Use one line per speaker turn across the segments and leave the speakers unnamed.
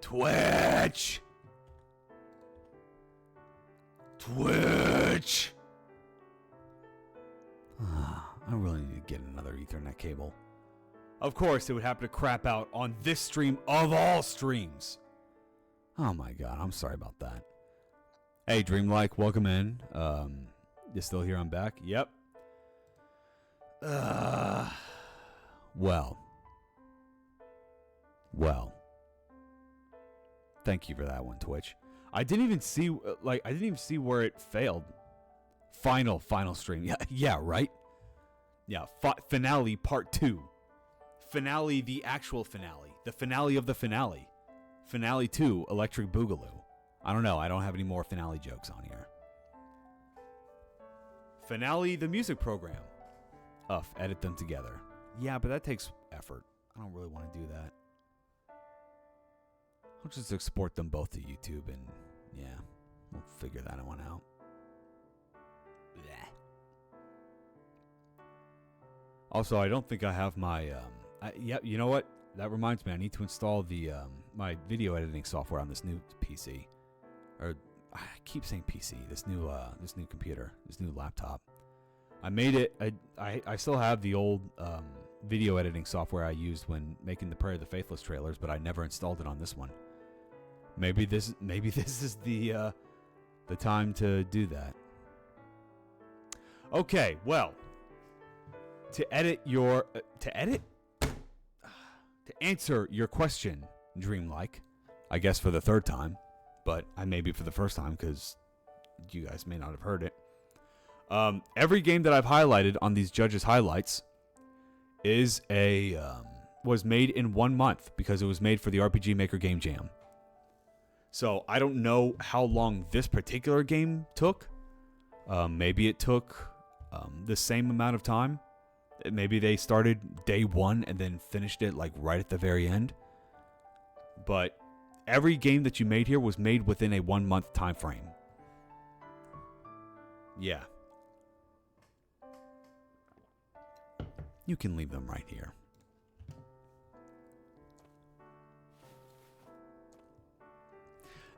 Twitch! Twitch! I really need to get another Ethernet cable. Of course, it would happen to crap out on this stream of all streams. Oh my god, I'm sorry about that. Hey, Dreamlike, welcome in. You still here? I'm back. Yep. Well. Thank you for that one, Twitch. I didn't even see where it failed. Final stream. Yeah, right? Yeah, finale part 2. Finale, the actual finale. The finale of the finale. Finale 2, Electric Boogaloo. I don't know. I don't have any more finale jokes on here. Finale, the music program. Edit them together. Yeah, but that takes effort. I don't really want to do that. I'll just export them both to YouTube and, yeah, we'll figure that one out. Blech. Also, I don't think I have my, yeah, you know what? That reminds me, I need to install the, my video editing software on this new PC. Or, I keep saying PC, this new computer, this new laptop. I made it, I still have the old, video editing software I used when making the Prairie of the Faithless trailers, but I never installed it on this one. Maybe this is the time to do that. Okay, well, to answer your question, Dreamlike, I guess for the third time, but I may be for the first time because you guys may not have heard it. Every game that I've highlighted on these judges' highlights is was made in 1 month because it was made for the RPG Maker Game Jam. So I don't know how long this particular game took. Maybe it took the same amount of time. Maybe they started day 1 and then finished it like right at the very end. But every game that you made here was made within a 1 month time frame. Yeah. You can leave them right here.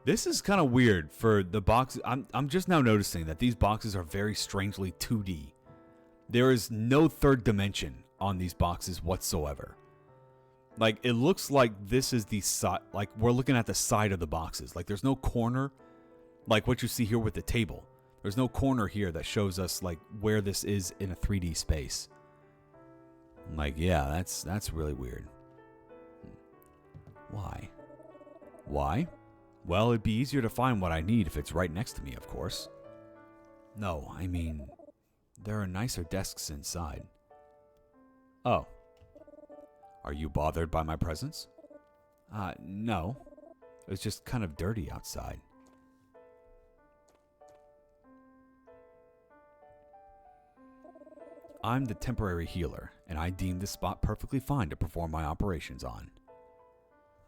This is kind of weird for the boxes. I'm just now noticing that these boxes are very strangely 2D. There is no third dimension on these boxes whatsoever. Like, it looks like this is the side, like we're looking at the side of the boxes. Like, there's no corner, like what you see here with the table. There's no corner here that shows us like where this is in a 3D space. Like, yeah, that's really weird. Why? Well, it'd be easier to find what I need if it's right next to me, of course. No, I mean, there are nicer desks inside. Oh. Are you bothered by my presence? No. It's just kind of dirty outside. I'm the temporary healer, and I deem this spot perfectly fine to perform my operations on.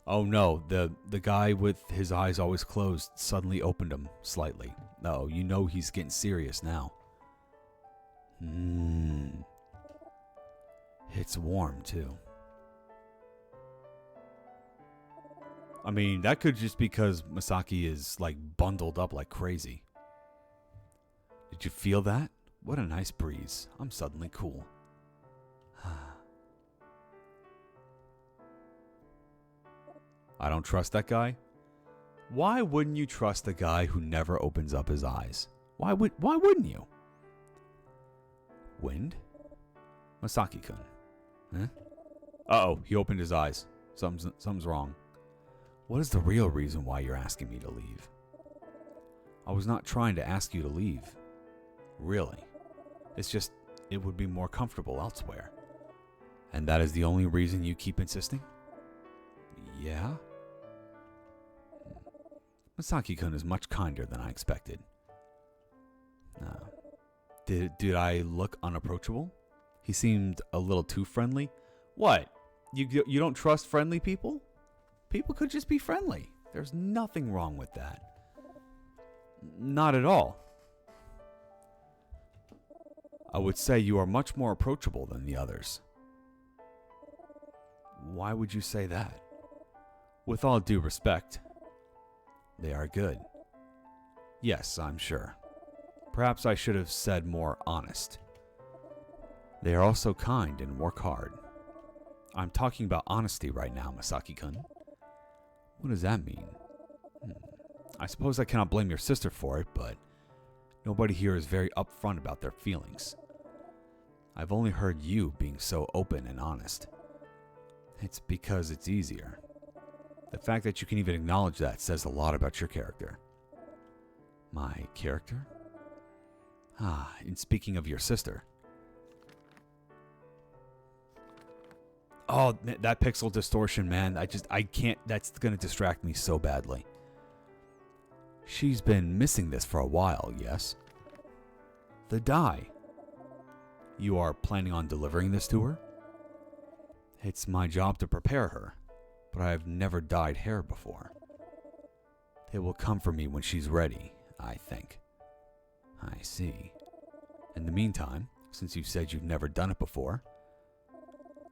Oh no, the guy with his eyes always closed suddenly opened them slightly. Oh, you know he's getting serious now. It's warm, too. I mean, that could just be because Masaki is, like, bundled up like crazy. Did you feel that? What a nice breeze. I'm suddenly cool. I don't trust that guy? Why wouldn't you trust a guy who never opens up his eyes? Why wouldn't you? Wind? Masaki-kun. Huh? Uh-oh, he opened his eyes. Something's wrong. What is the real reason why you're asking me to leave? I was not trying to ask you to leave. Really. It's just, it would be more comfortable elsewhere. And that is the only reason you keep insisting? Yeah? Masaki-kun is much kinder than I expected. Did I look unapproachable? He seemed a little too friendly. What? You don't trust friendly people? People could just be friendly. There's nothing wrong with that. Not at all. I would say you are much more approachable than the others. Why would you say that? With all due respect, they are good. Yes, I'm sure. Perhaps I should have said more honest. They are also kind and work hard. I'm talking about honesty right now, Masaki-kun. What does that mean? I suppose I cannot blame your sister for it, but nobody here is very upfront about their feelings. I've only heard you being so open and honest. It's because it's easier. The fact that you can even acknowledge that says a lot about your character. My character? In speaking of your sister. Oh, that pixel distortion, man. I can't, that's gonna distract me so badly. She's been missing this for a while, yes? The dye. You are planning on delivering this to her? It's my job to prepare her, but I have never dyed hair before. It will come for me when she's ready, I think. I see. In the meantime, since you said you've never done it before,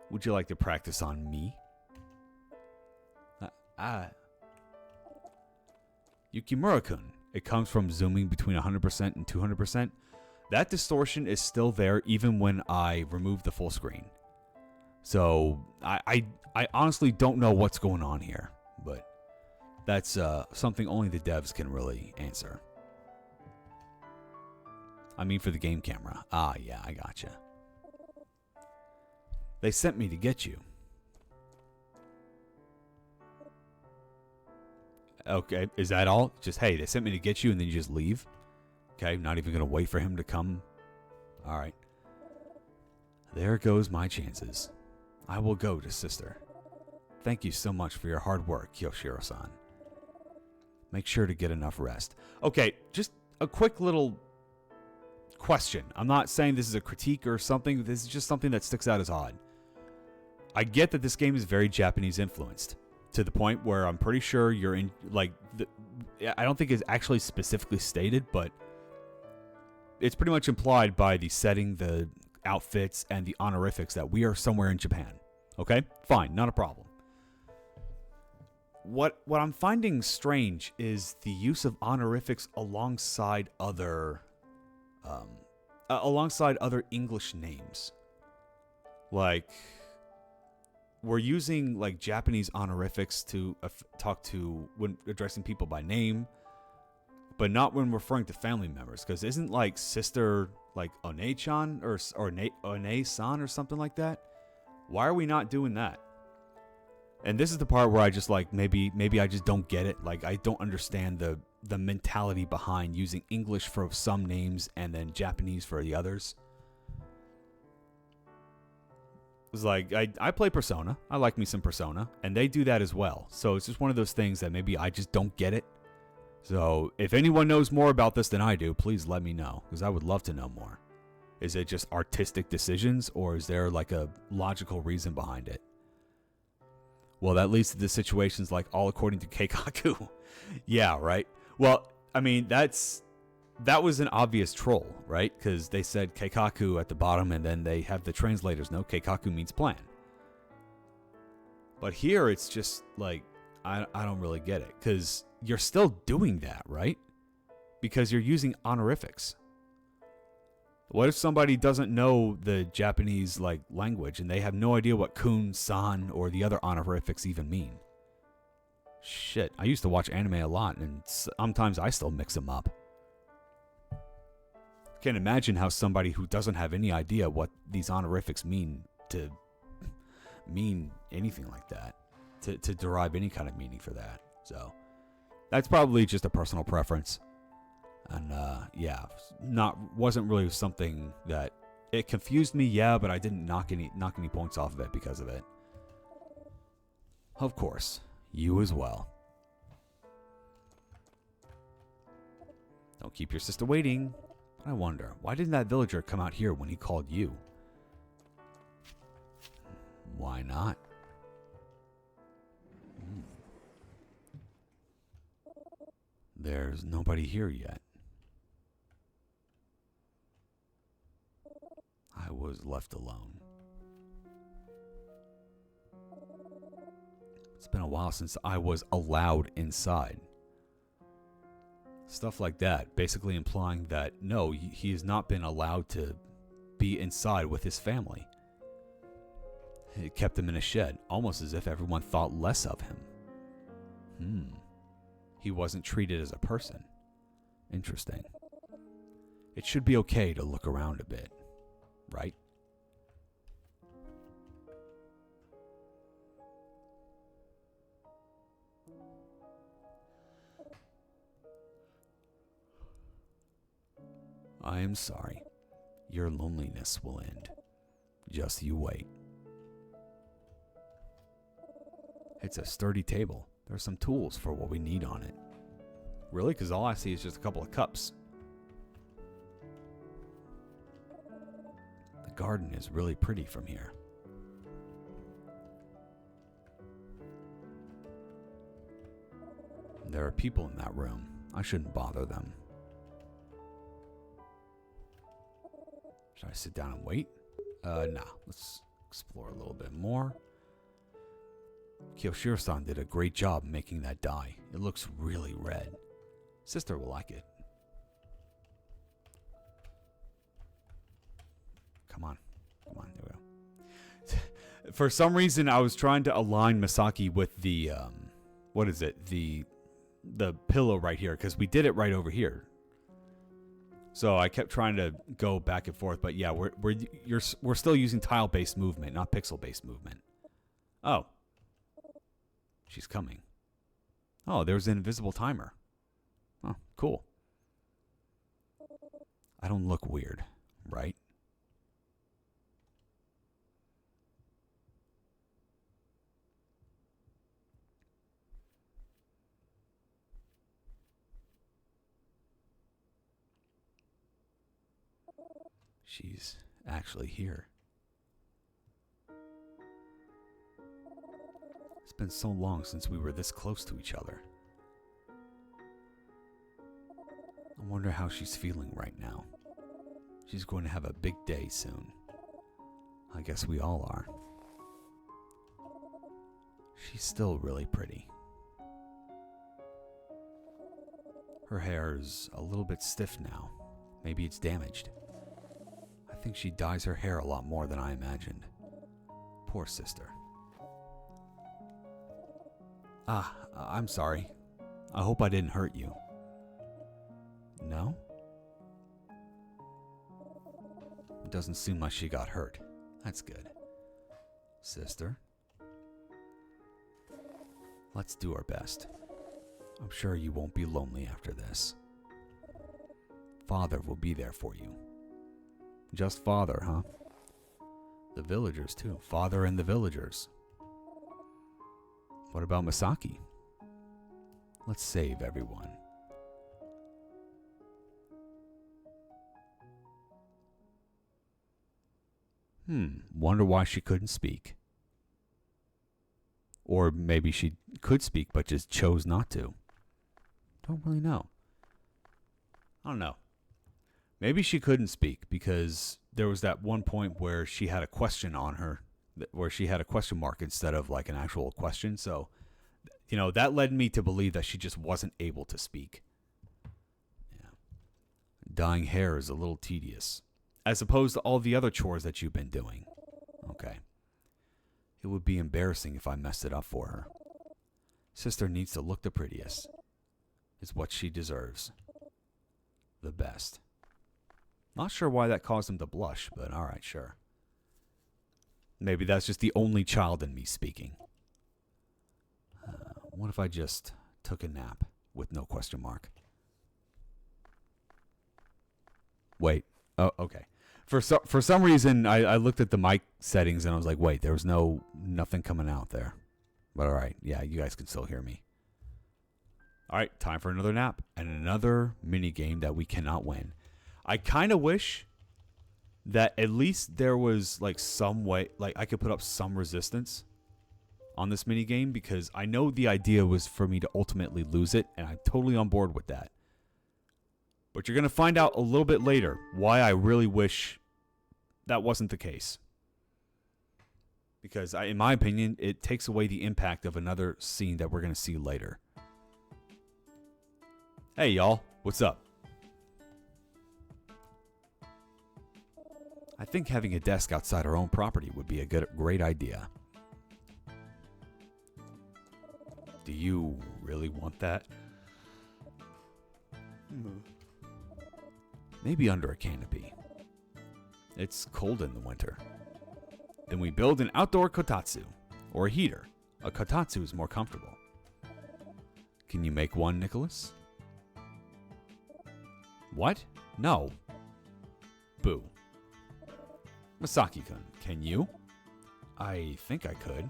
would you like to practice on me? Yukimura-kun. It comes from zooming between 100% and 200%. That distortion is still there even when I remove the full screen. So, I honestly don't know what's going on here, but that's something only the devs can really answer. I mean for the game camera. Yeah, I gotcha. They sent me to get you. Okay, is that all? Just, hey, they sent me to get you and then you just leave? Okay, not even going to wait for him to come? Alright. There goes my chances. I will go to sister. Thank you so much for your hard work, Yoshiro-san. Make sure to get enough rest. Okay, just a quick little question. I'm not saying this is a critique or something. This is just something that sticks out as odd. I get that this game is very Japanese influenced. To the point where I'm pretty sure you're in, like, I don't think it's actually specifically stated, but it's pretty much implied by the setting, the outfits, and the honorifics that we are somewhere in Japan. Okay? Fine, not a problem. What I'm finding strange is the use of honorifics alongside other English names. Like, we're using like Japanese honorifics to talk to when addressing people by name, but not when referring to family members. Because isn't like sister like One-chan or One-san or something like that? Why are we not doing that? And this is the part where I just like maybe I just don't get it. Like I don't understand the mentality behind using English for some names and then Japanese for the others. It's like, I play Persona. I like me some Persona. And they do that as well. So it's just one of those things that maybe I just don't get it. So if anyone knows more about this than I do, please let me know. Because I would love to know more. Is it just artistic decisions? Or is there like a logical reason behind it? Well, that leads to the situations like all according to Keikaku. Yeah, right? Well, I mean, that was an obvious troll, right? Because they said Keikaku at the bottom, and then they have the translators know Keikaku means plan. But here, it's just like, I don't really get it. Because you're still doing that, right? Because you're using honorifics. What if somebody doesn't know the Japanese like language, and they have no idea what kun, san, or the other honorifics even mean? Shit, I used to watch anime a lot, and sometimes I still mix them up. Can't imagine how somebody who doesn't have any idea what these honorifics mean anything like that, to derive any kind of meaning for that. So that's probably just a personal preference, and yeah, wasn't really something that it confused me. Yeah, but I didn't knock any points off of it because of it. Of course, you as well. Don't keep your sister waiting. I wonder, why didn't that villager come out here when he called you? Why not? There's nobody here yet. I was left alone. It's been a while since I was allowed inside. Stuff like that, basically implying that no, he has not been allowed to be inside with his family. It kept him in a shed, almost as if everyone thought less of him. He wasn't treated as a person. Interesting. It should be okay to look around a bit, right? I am sorry. Your loneliness will end. Just you wait. It's a sturdy table. There's some tools for what we need on it. Really? Because all I see is just a couple of cups. The garden is really pretty from here. There are people in that room. I shouldn't bother them. Should I sit down and wait? Nah. Let's explore a little bit more. Kyoshiro-san did a great job making that dye. It looks really red. Sister will like it. Come on. There we go. For some reason, I was trying to align Misaki with the, what is it? The pillow right here, because we did it right over here. So I kept trying to go back and forth, but yeah, we're still using tile-based movement, not pixel-based movement. Oh. She's coming. Oh, there's an invisible timer. Oh, cool. I don't look weird, right? She's actually here. It's been so long since we were this close to each other. I wonder how she's feeling right now. She's going to have a big day soon. I guess we all are. She's still really pretty. Her hair is a little bit stiff now. Maybe it's damaged. I think she dyes her hair a lot more than I imagined. Poor sister. I'm sorry. I hope I didn't hurt you. No? It doesn't seem like she got hurt. That's good. Sister? Let's do our best. I'm sure you won't be lonely after this. Father will be there for you. Just Father, huh? The villagers, too. Father and the villagers. What about Misaki? Let's save everyone. Wonder why she couldn't speak. Or maybe she could speak but just chose not to. Don't really know. I don't know. Maybe she couldn't speak because there was that one point where she had a question on her, where she had a question mark instead of like an actual question. So, that led me to believe that she just wasn't able to speak. Yeah. Dyeing hair is a little tedious, as opposed to all the other chores that you've been doing. Okay. It would be embarrassing if I messed it up for her. Sister needs to look the prettiest. It's what she deserves. The best. Not sure why that caused him to blush, but alright, sure. Maybe that's just the only child in me speaking. What if I just took a nap with no question mark? Wait. Oh, okay. For some reason, I looked at the mic settings and I was like, wait, there was nothing coming out there. But alright, yeah, you guys can still hear me. Alright, time for another nap and another mini game that we cannot win. I kind of wish that at least there was like some way, like I could put up some resistance on this mini game, because I know the idea was for me to ultimately lose it, and I'm totally on board with that. But you're going to find out a little bit later why I really wish that wasn't the case. Because, in my opinion, it takes away the impact of another scene that we're going to see later. Hey, y'all. What's up? I think having a desk outside our own property would be a great idea. Do you really want that? Maybe under a canopy. It's cold in the winter. Then we build an outdoor kotatsu, or a heater. A kotatsu is more comfortable. Can you make one, Nicholas? What? No. Boo. Masaki-kun, can you? I think I could.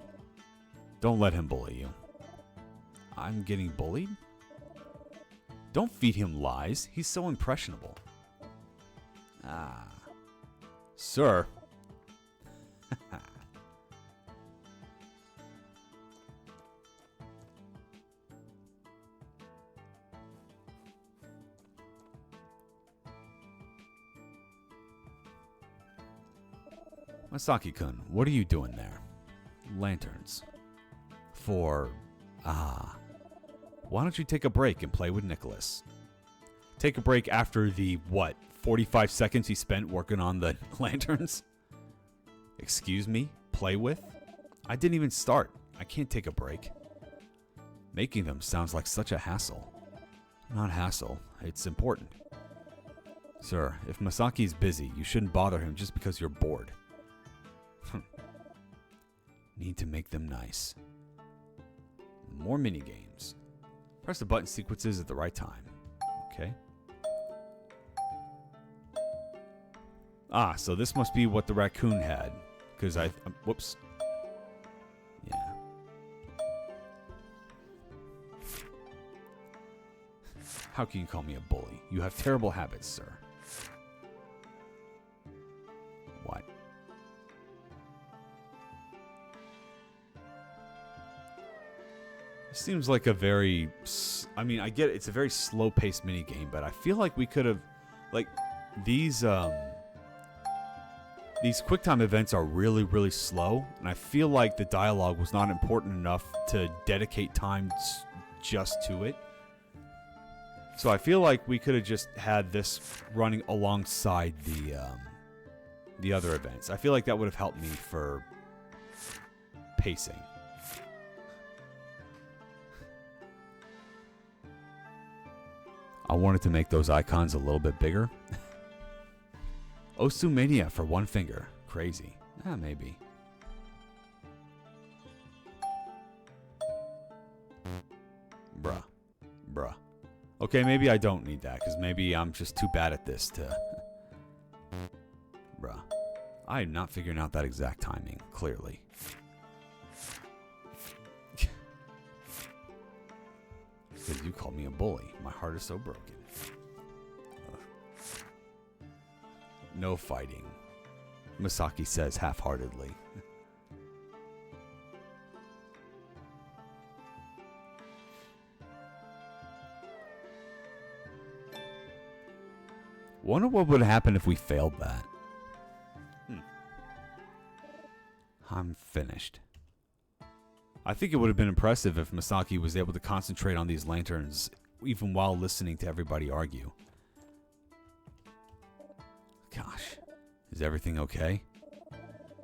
Don't let him bully you. I'm getting bullied? Don't feed him lies. He's so impressionable. Ah. Sir. Masaki-kun, what are you doing there? Lanterns. Why don't you take a break and play with Nicholas? Take a break after the, 45 seconds he spent working on the lanterns? Excuse me? Play with? I didn't even start. I can't take a break. Making them sounds like such a hassle. Not hassle. It's important. Sir, if Masaki's busy, you shouldn't bother him just because you're bored. Need to make them nice. More minigames. Press the button sequences at the right time. Okay. Ah, so this must be what the raccoon had. Because whoops. Yeah. How can you call me a bully? You have terrible habits, sir. What? It seems like a very... I mean, I get it. It's a very slow-paced minigame, but I feel like we could have... Like, these QuickTime events are really, really slow, and I feel like the dialogue was not important enough to dedicate time just to it. So I feel like we could have just had this running alongside the other events. I feel like that would have helped me for pacing. I wanted to make those icons a little bit bigger. Osumania for one finger. Crazy. Maybe. Bruh. Okay, maybe I don't need that, because maybe I'm just too bad at this to... Bruh. I am not figuring out that exact timing, clearly. Because you called me a bully. My heart is so broken. Ugh. No fighting, Masaki says half-heartedly. Wonder what would happen if we failed that. I'm finished. I think it would have been impressive if Masaki was able to concentrate on these lanterns even while listening to everybody argue. Gosh, is everything okay?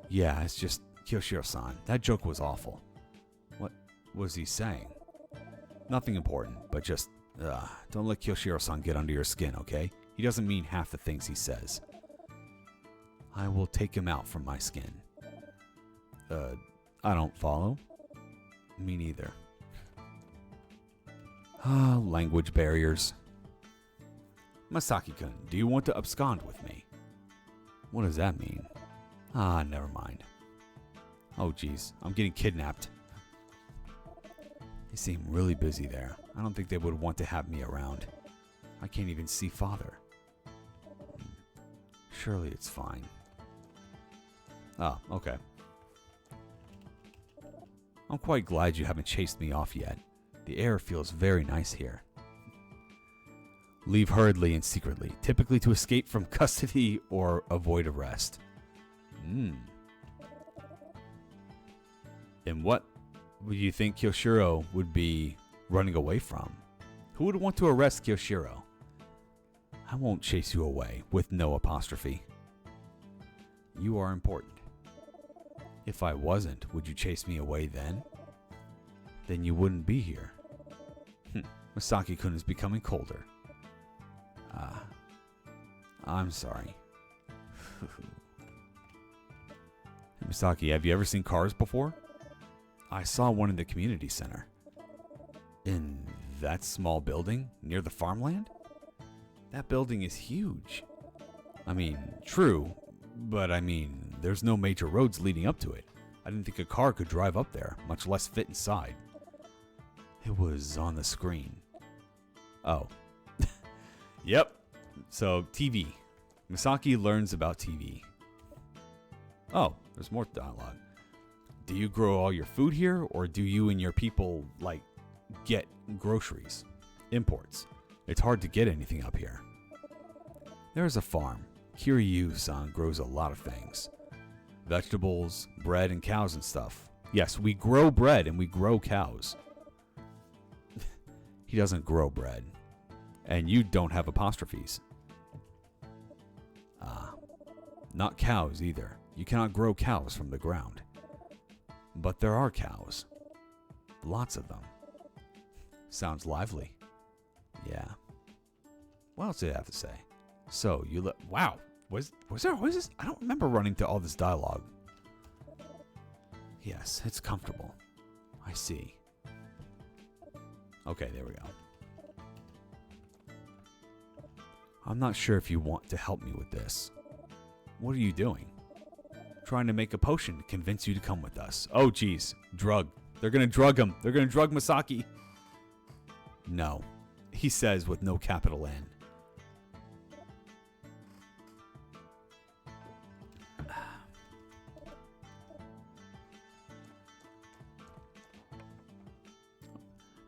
Yeah, it's just Kyoshiro-san. That joke was awful. What was he saying? Nothing important, but just, don't let Kyoshiro-san get under your skin, okay? He doesn't mean half the things he says. I will take him out from my skin. I don't follow. Me neither. Language barriers. Masaki-kun, do you want to abscond with me? What does that mean? Never mind. Oh, geez. I'm getting kidnapped. They seem really busy there. I don't think they would want to have me around. I can't even see father. Surely it's fine. Oh, okay. I'm quite glad you haven't chased me off yet. The air feels very nice here. Leave hurriedly and secretly, typically to escape from custody or avoid arrest. And what would you think Kyoshiro would be running away from? Who would want to arrest Kyoshiro? I won't chase you away with no apostrophe. You are important. If I wasn't, would you chase me away then? Then you wouldn't be here. Misaki-kun is becoming colder. I'm sorry. Misaki, have you ever seen cars before? I saw one in the community center. In that small building near the farmland? That building is huge. I mean, true, but I mean, there's no major roads leading up to it. I didn't think a car could drive up there, much less fit inside. It was on the screen. Oh. Yep. So, TV. Misaki learns about TV. Oh, there's more dialogue. Do you grow all your food here, or do you and your people, like, get groceries? Imports. It's hard to get anything up here. There's a farm. Kiryu-san grows a lot of things. Vegetables, bread, and cows and stuff. Yes, we grow bread and we grow cows. He doesn't grow bread. And you don't have apostrophes. Not cows either. You cannot grow cows from the ground. But there are cows. Lots of them. Sounds lively. Yeah. What else did I have to say? So, you wow. Was this? I don't remember running to all this dialogue. Yes, it's comfortable. I see. Okay, there we go. I'm not sure if you want to help me with this. What are you doing? Trying to make a potion to convince you to come with us. Oh, geez. Drug. They're going to drug him. They're going to drug Misaki. No. He says with no capital N.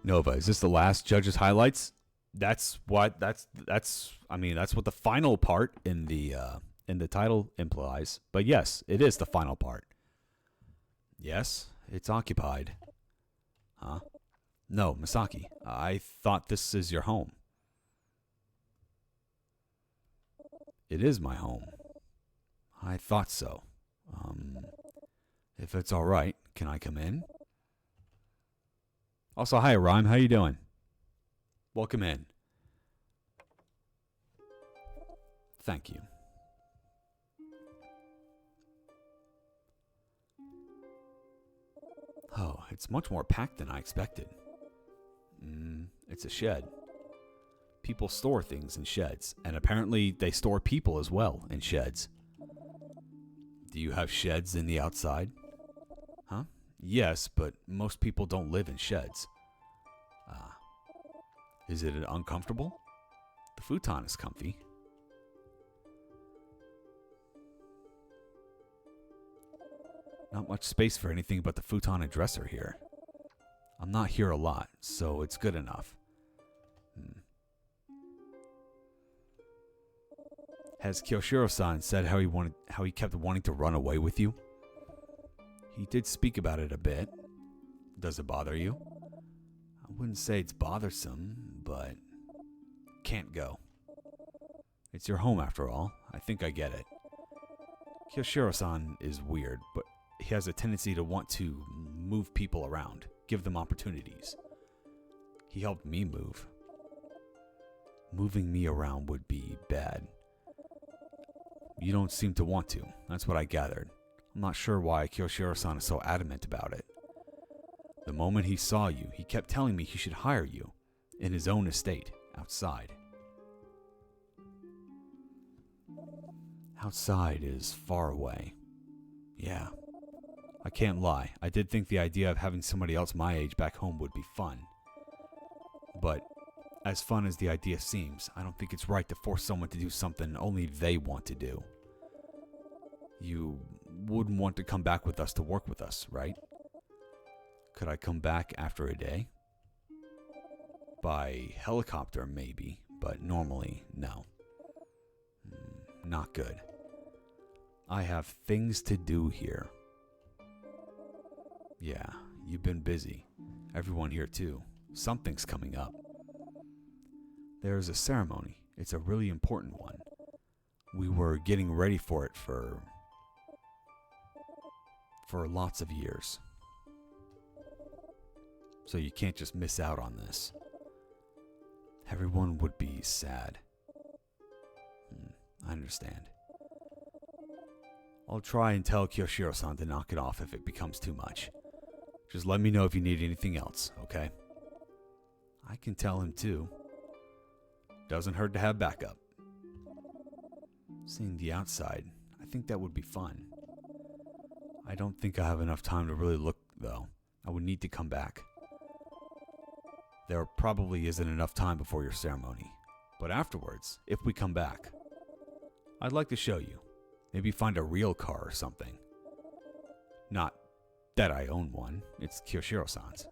Nova, is this the last judge's highlights? That's what the final part in the title implies. But yes, it is the final part. Yes, it's occupied. Huh? No, Misaki, I thought this is your home. It is my home. I thought so. If it's all right, can I come in? Also, hi, Rhyme. How you doing? Welcome in. Thank you. Oh, it's much more packed than I expected. It's a shed. People store things in sheds, and apparently they store people as well in sheds. Do you have sheds in the outside? Huh? Yes, but most people don't live in sheds. Is it uncomfortable? The futon is comfy. Not much space for anything but the futon and dresser here. I'm not here a lot, so it's good enough. Has Kyoshiro-san said how he kept wanting to run away with you? He did speak about it a bit. Does it bother you? I wouldn't say it's bothersome, but can't go. It's your home after all. I think I get it. Kyoshiro-san is weird, but he has a tendency to want to move people around, give them opportunities. He helped me move. Moving me around would be bad. You don't seem to want to. That's what I gathered. I'm not sure why Kyoshiro-san is so adamant about it. The moment he saw you, he kept telling me he should hire you in his own estate, outside. Outside is far away. Yeah. I can't lie. I did think the idea of having somebody else my age back home would be fun. But as fun as the idea seems, I don't think it's right to force someone to do something only they want to do. You wouldn't want to come back with us to work with us, right? Could I come back after a day? By helicopter, maybe, but normally, no. Not good. I have things to do here. Yeah, you've been busy. Everyone here too. Something's coming up. There's a ceremony. It's a really important one. We were getting ready for it for lots of years. So you can't just miss out on this. Everyone would be sad. I understand. I'll try and tell Kyoshiro-san to knock it off if it becomes too much. Just let me know if you need anything else, okay? I can tell him too. Doesn't hurt to have backup. Seeing the outside, I think that would be fun. I don't think I have enough time to really look, though. I would need to come back. There probably isn't enough time before your ceremony. But afterwards, if we come back, I'd like to show you. Maybe find a real car or something. Not that I own one. It's Kyoshiro-san's.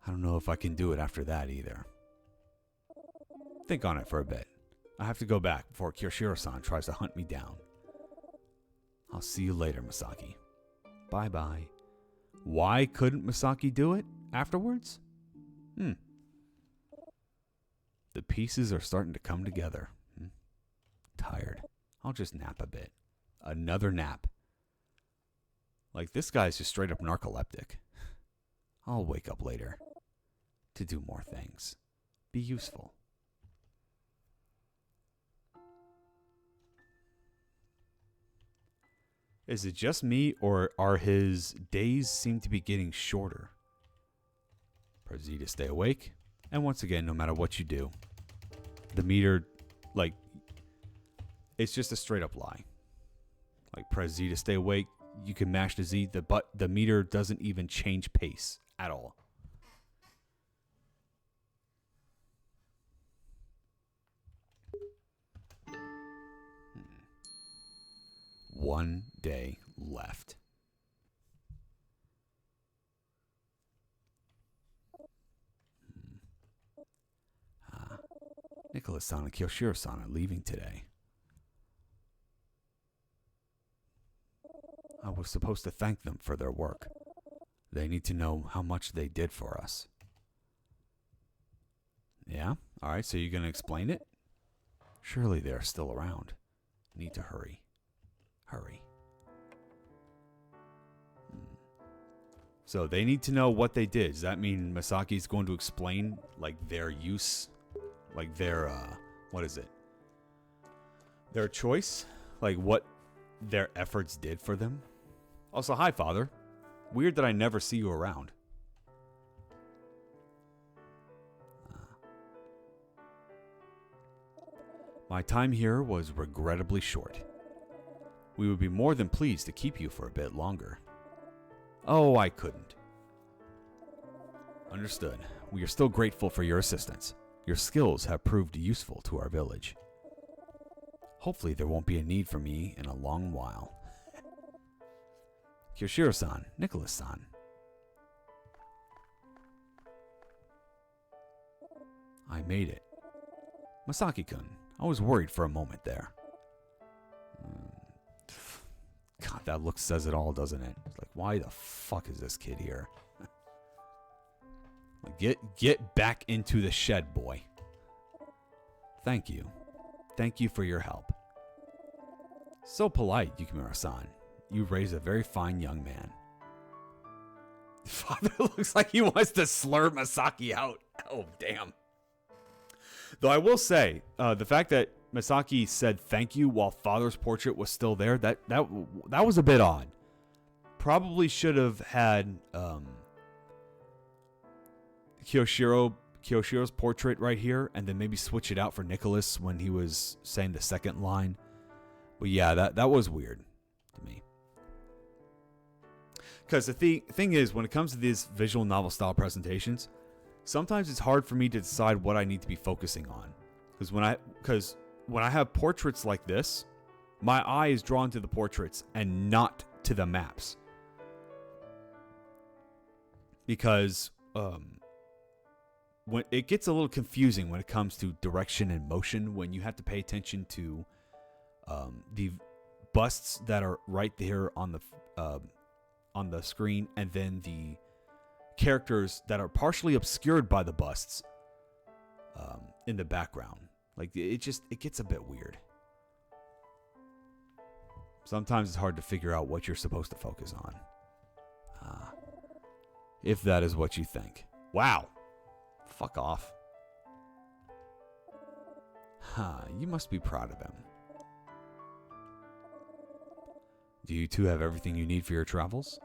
I don't know if I can do it after that either. Think on it for a bit. I have to go back before Kyoshiro-san tries to hunt me down. I'll see you later, Masaki. Bye-bye. Why couldn't Masaki do it afterwards? The pieces are starting to come together. Tired. I'll just nap a bit. Another nap. Like, this guy's just straight up narcoleptic. I'll wake up later. To do more things. Be useful. Is it just me, or are his days seem to be getting shorter? Press Z to stay awake. And once again, no matter what you do, the meter, like, it's just a straight up lie. Like, press Z to stay awake. You can mash the Z, the meter doesn't even change pace at all. One day left. Nicholas-san and Kyoshiro-san are leaving today. I was supposed to thank them for their work. They need to know how much they did for us. Yeah? Alright, so you're going to explain it? Surely they're still around. Need to hurry. Hurry. So they need to know what they did. Does that mean Masaki's going to explain, like, their use? Like, their, what is it? Their choice? Like, what their efforts did for them? Also, hi, Father. Weird that I never see you around. My time here was regrettably short. We would be more than pleased to keep you for a bit longer. Oh, I couldn't. Understood. We are still grateful for your assistance. Your skills have proved useful to our village. Hopefully there won't be a need for me in a long while. Kyoshiro-san, Nicholas-san. I made it. Masaki-kun, I was worried for a moment there. God, that look says it all, doesn't it? It's like, why the fuck is this kid here? Get back into the shed, boy. Thank you. Thank you for your help. So polite, Yukimura-san. You raised a very fine young man. Father looks like he wants to slur Masaki out. Oh, damn. Though I will say, the fact that Masaki said thank you while Father's portrait was still there, that was a bit odd. Probably should have had Kyoshiro's portrait right here, and then maybe switch it out for Nicholas when he was saying the second line. But yeah, that was weird to me. Because the thing is, when it comes to these visual novel style presentations, sometimes it's hard for me to decide what I need to be focusing on. Because when I have portraits like this, my eye is drawn to the portraits and not to the maps. Because when it gets a little confusing when it comes to direction and motion, when you have to pay attention to the busts that are right there on the on the screen, and then the characters that are partially obscured by the busts in the background. Like, it gets a bit weird. Sometimes it's hard to figure out what you're supposed to focus on. If that is what you think. Wow. Fuck off. You must be proud of him. Do you two have everything you need for your travels?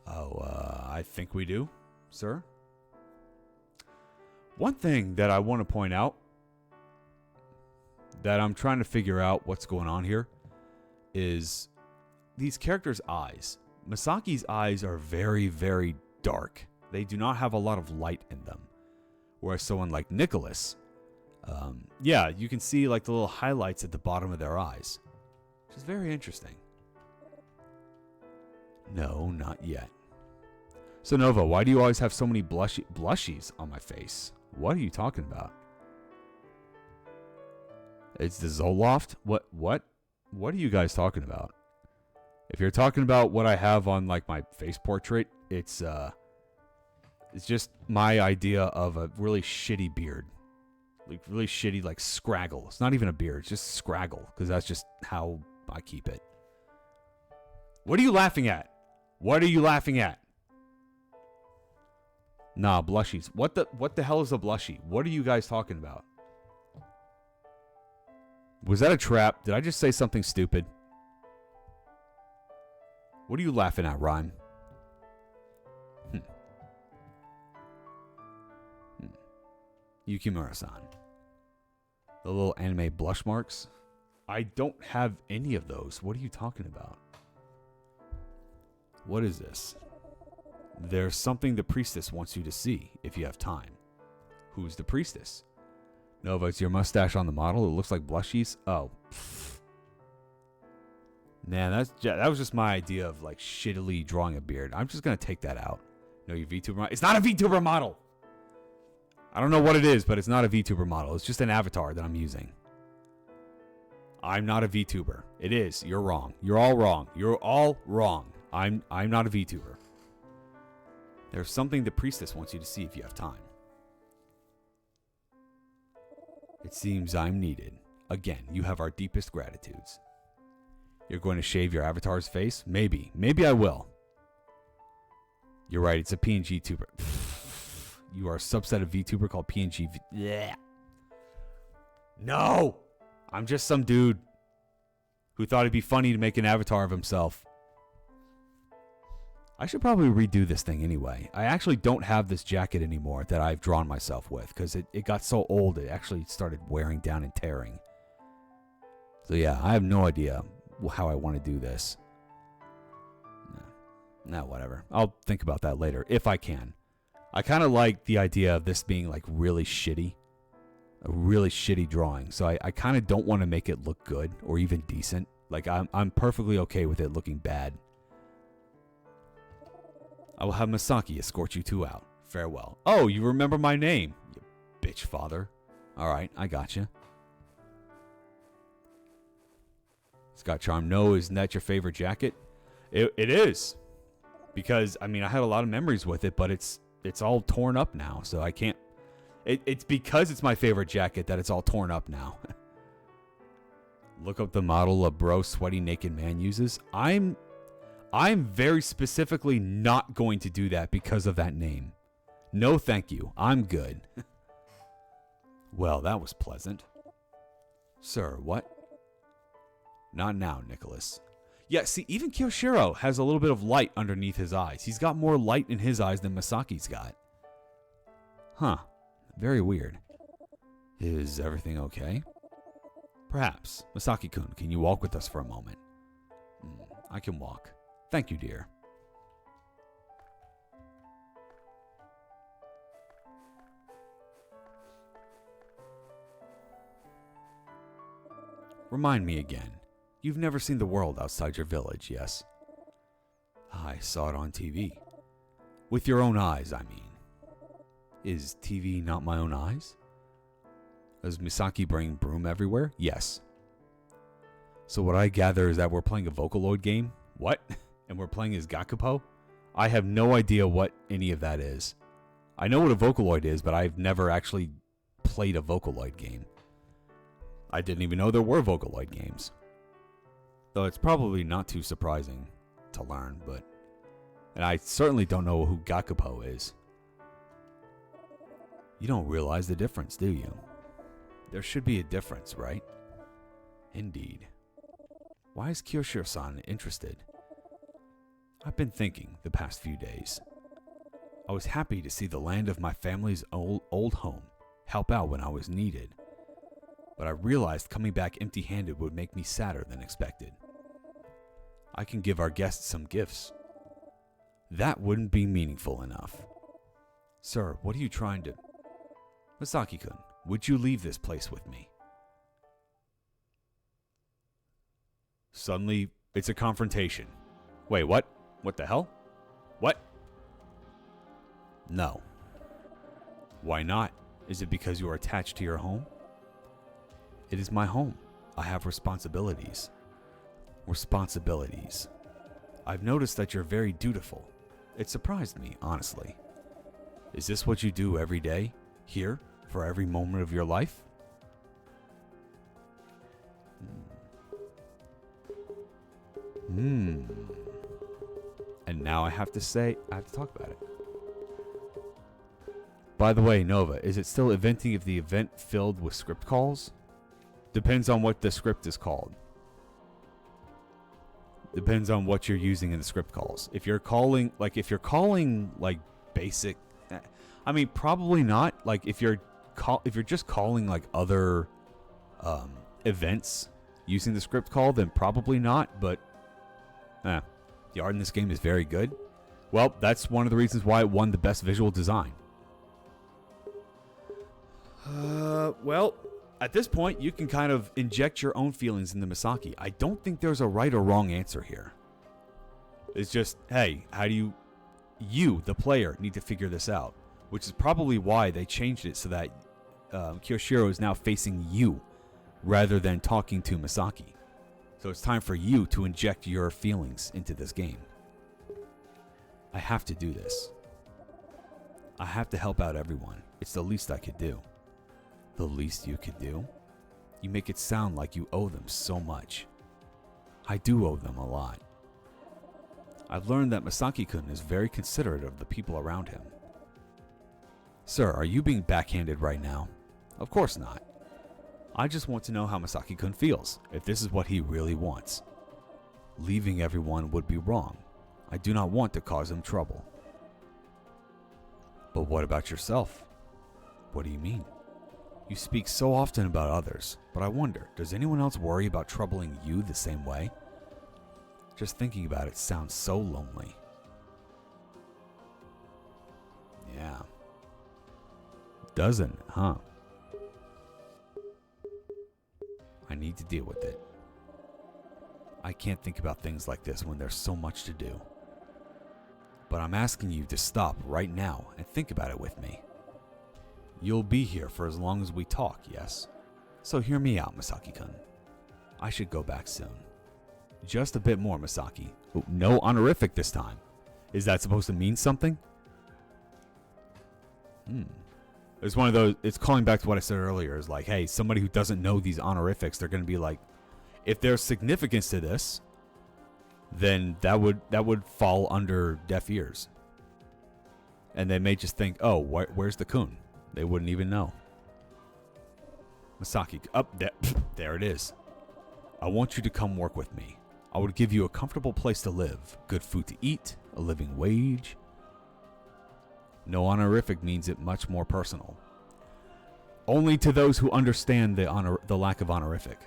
I think we do, sir. One thing that I want to point out that I'm trying to figure out what's going on here is these characters' eyes. Masaki's eyes are very, very dark. They do not have a lot of light in them. Whereas someone like Nicholas, yeah, you can see like the little highlights at the bottom of their eyes, which is very interesting. No, not yet. So Nova, why do you always have so many blushies on my face? What are you talking about? It's the Zoloft? What are you guys talking about? If you're talking about what I have on like my face portrait, it's just my idea of a really shitty beard. Like really shitty, like scraggle. It's not even a beard, it's just scraggle, because that's just how I keep it. What are you laughing at? What are you laughing at? Nah, blushies. What the hell is a blushie? What are you guys talking about? Was that a trap? Did I just say something stupid? What are you laughing at, Rhyme? Yukimura-san. The little anime blush marks? I don't have any of those. What are you talking about? What is this? There's something the priestess wants you to see, if you have time. Who's the priestess? Nova, it's your mustache on the model. It looks like blushies. Oh. Pfft. Man, that was just my idea of like shittily drawing a beard. I'm just going to take that out. No, your VTuber model. It's not a VTuber model! I don't know what it is, but it's not a VTuber model. It's just an avatar that I'm using. I'm not a VTuber. It is. You're wrong. You're all wrong. You're all wrong. I'm not a VTuber. There's something the priestess wants you to see if you have time. It seems I'm needed. Again, you have our deepest gratitudes. You're going to shave your avatar's face? Maybe. Maybe I will. You're right. It's a PNG tuber. You are a subset of VTuber called PNG. Yeah. No! I'm just some dude who thought it'd be funny to make an avatar of himself. I should probably redo this thing anyway. I actually don't have this jacket anymore that I've drawn myself with because it got so old it actually started wearing down and tearing. So yeah, I have no idea how I want to do this. Nah, whatever. I'll think about that later if I can. I kind of like the idea of this being like really shitty. A really shitty drawing. So I kind of don't want to make it look good or even decent. Like I'm perfectly okay with it looking bad. I will have Masaki escort you two out. Farewell. Oh, you remember my name, you bitch father. Alright, I gotcha. Scott Charm, no, isn't that your favorite jacket? It is. Because, I mean, I had a lot of memories with it, but it's all torn up now, so I can't... It's because it's my favorite jacket that it's all torn up now. Look up the model a bro sweaty naked man uses. I'm very specifically not going to do that because of that name. No thank you. I'm good. Well, that was pleasant. Sir, what? Not now, Nicholas. Yeah, see, even Kyoshiro has a little bit of light underneath his eyes. He's got more light in his eyes than Masaki's got. Huh. Very weird. Is everything okay? Perhaps. Masaki-kun, can you walk with us for a moment? I can walk. Thank you, dear. Remind me again. You've never seen the world outside your village, yes? I saw it on TV. With your own eyes, I mean. Is TV not my own eyes? Does Misaki bring broom everywhere? Yes. So what I gather is that we're playing a Vocaloid game? What? And we're playing as Gakupo? I have no idea what any of that is. I know what a Vocaloid is, but I've never actually played a Vocaloid game. I didn't even know there were Vocaloid games. Though it's probably not too surprising to learn, but... And I certainly don't know who Gakupo is. You don't realize the difference, do you? There should be a difference, right? Indeed. Why is Kyoshiro-san interested? I've been thinking the past few days. I was happy to see the land of my family's old home help out when I was needed. But I realized coming back empty-handed would make me sadder than expected. I can give our guests some gifts. That wouldn't be meaningful enough. Sir, what are you trying to... Masaki-kun, would you leave this place with me? Suddenly, it's a confrontation. Wait, what? What the hell? What? No. Why not? Is it because you are attached to your home? It is my home. I have responsibilities. Responsibilities. I've noticed that you're very dutiful. It surprised me, honestly. Is this what you do every day? Here? For every moment of your life? And now I have to talk about it. By the way, Nova, is it still eventing if the event filled with script calls? Depends on what the script is called. Depends on what you're using in the script calls. If you're calling like basic, I mean probably not. Like if you're just calling like other events using the script call, then probably not. But the art in this game is very good. Well, that's one of the reasons why it won the best visual design. Well, at this point, you can kind of inject your own feelings into Misaki. I don't think there's a right or wrong answer here. It's just, hey, how do you, the player, need to figure this out? Which is probably why they changed it so that Kyoshiro is now facing you rather than talking to Misaki. So it's time for you to inject your feelings into this game. I have to do this. I have to help out everyone. It's the least I could do. The least you could do? You make it sound like you owe them so much. I do owe them a lot. I've learned that Masaki-kun is very considerate of the people around him. Sir, are you being backhanded right now? Of course not. I just want to know how Masaki-kun feels, if this is what he really wants. Leaving everyone would be wrong. I do not want to cause him trouble. But what about yourself? What do you mean? You speak so often about others, but I wonder, does anyone else worry about troubling you the same way? Just thinking about it sounds so lonely. Yeah. Doesn't, huh? I need to deal with it. I can't think about things like this when there's so much to do. But I'm asking you to stop right now and think about it with me. You'll be here for as long as we talk, yes? So hear me out, Masaki-kun. I should go back soon. Just a bit more, Misaki. Oh, no honorific this time. Is that supposed to mean something? It's one of those, it's calling back to what I said earlier. Is like, hey, somebody who doesn't know these honorifics, they're going to be like, if there's significance to this, then that would fall under deaf ears. And they may just think, oh, where's the kun? They wouldn't even know. Misaki, there it is. I want you to come work with me. I would give you a comfortable place to live, good food to eat, a living wage. No honorific means it much more personal. Only to those who understand the lack of honorific.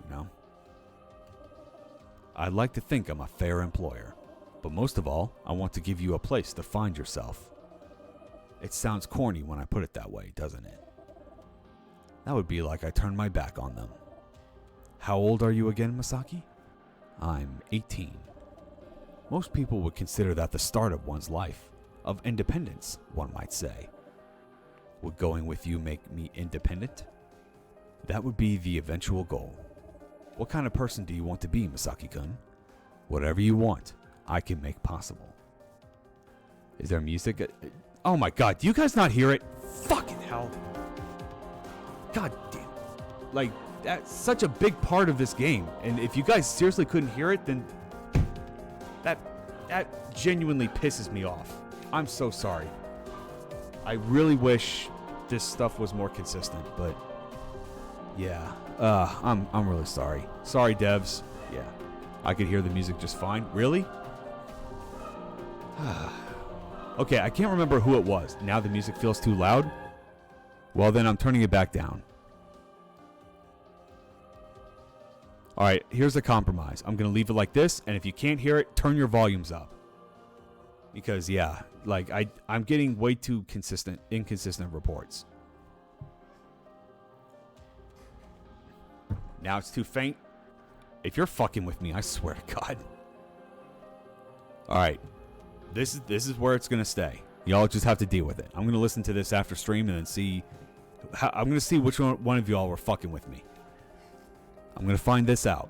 You know? I'd like to think I'm a fair employer, but most of all, I want to give you a place to find yourself. It sounds corny when I put it that way, doesn't it? That would be like I turned my back on them. How old are you again, Misaki? I'm 18. Most people would consider that the start of one's life, of independence, one might say. Would going with you make me independent? That would be the eventual goal. What kind of person do you want to be, Misaki-kun? Whatever you want, I can make possible. Is there music? Oh my god, do you guys not hear it? Fucking hell. God damn. Like, that's such a big part of this game. And if you guys seriously couldn't hear it, then that genuinely pisses me off. I'm so sorry. I really wish this stuff was more consistent, but yeah. I'm really sorry. Sorry, devs. Yeah. I could hear the music just fine. Really? Okay, I can't remember who it was. Now the music feels too loud? Well, then I'm turning it back down. Alright, here's a compromise. I'm going to leave it like this, and if you can't hear it, turn your volumes up. Because, yeah, like, I'm getting way too inconsistent reports. Now it's too faint. If you're fucking with me, I swear to God. Alright. This is where it's going to stay. Y'all just have to deal with it. I'm going to listen to this after stream and then see... I'm going to see which one of y'all were fucking with me. I'm going to find this out.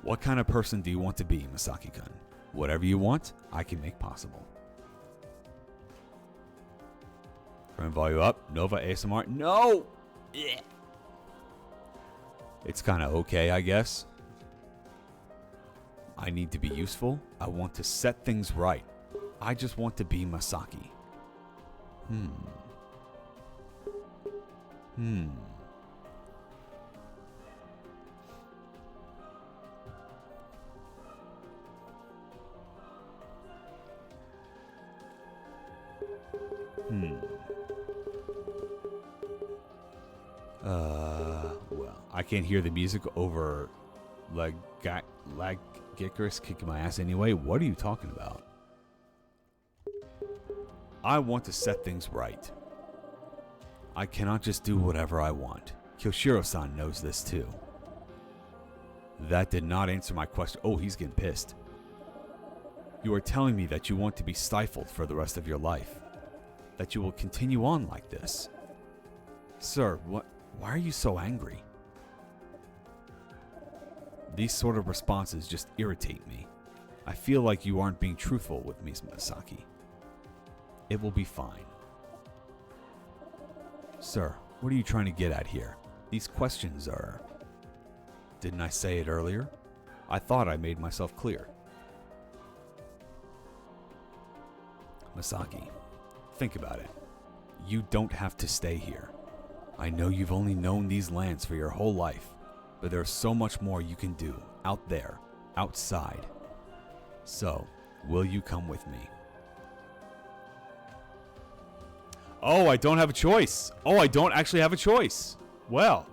What kind of person do you want to be, Misaki-kun? Whatever you want, I can make possible. Turn volume up. Nova ASMR. No! Yeah. It's kind of okay, I guess. I need to be useful. I want to set things right. I just want to be Masaki. Well, I can't hear the music over Gikarus kicking my ass anyway. What are you talking about? I want to set things right. I cannot just do whatever I want. Kyoshiro-san knows this too. That did not answer my question. Oh, he's getting pissed. You are telling me that you want to be stifled for the rest of your life. That you will continue on like this. Sir, why are you so angry? These sort of responses just irritate me. I feel like you aren't being truthful with me, Misaki. It will be fine. Sir, what are you trying to get at here? These questions are... Didn't I say it earlier? I thought I made myself clear. Misaki, think about it. You don't have to stay here. I know you've only known these lands for your whole life, but there's so much more you can do out there, outside. So, will you come with me? Oh, I don't have a choice. Oh, I don't actually have a choice. Well,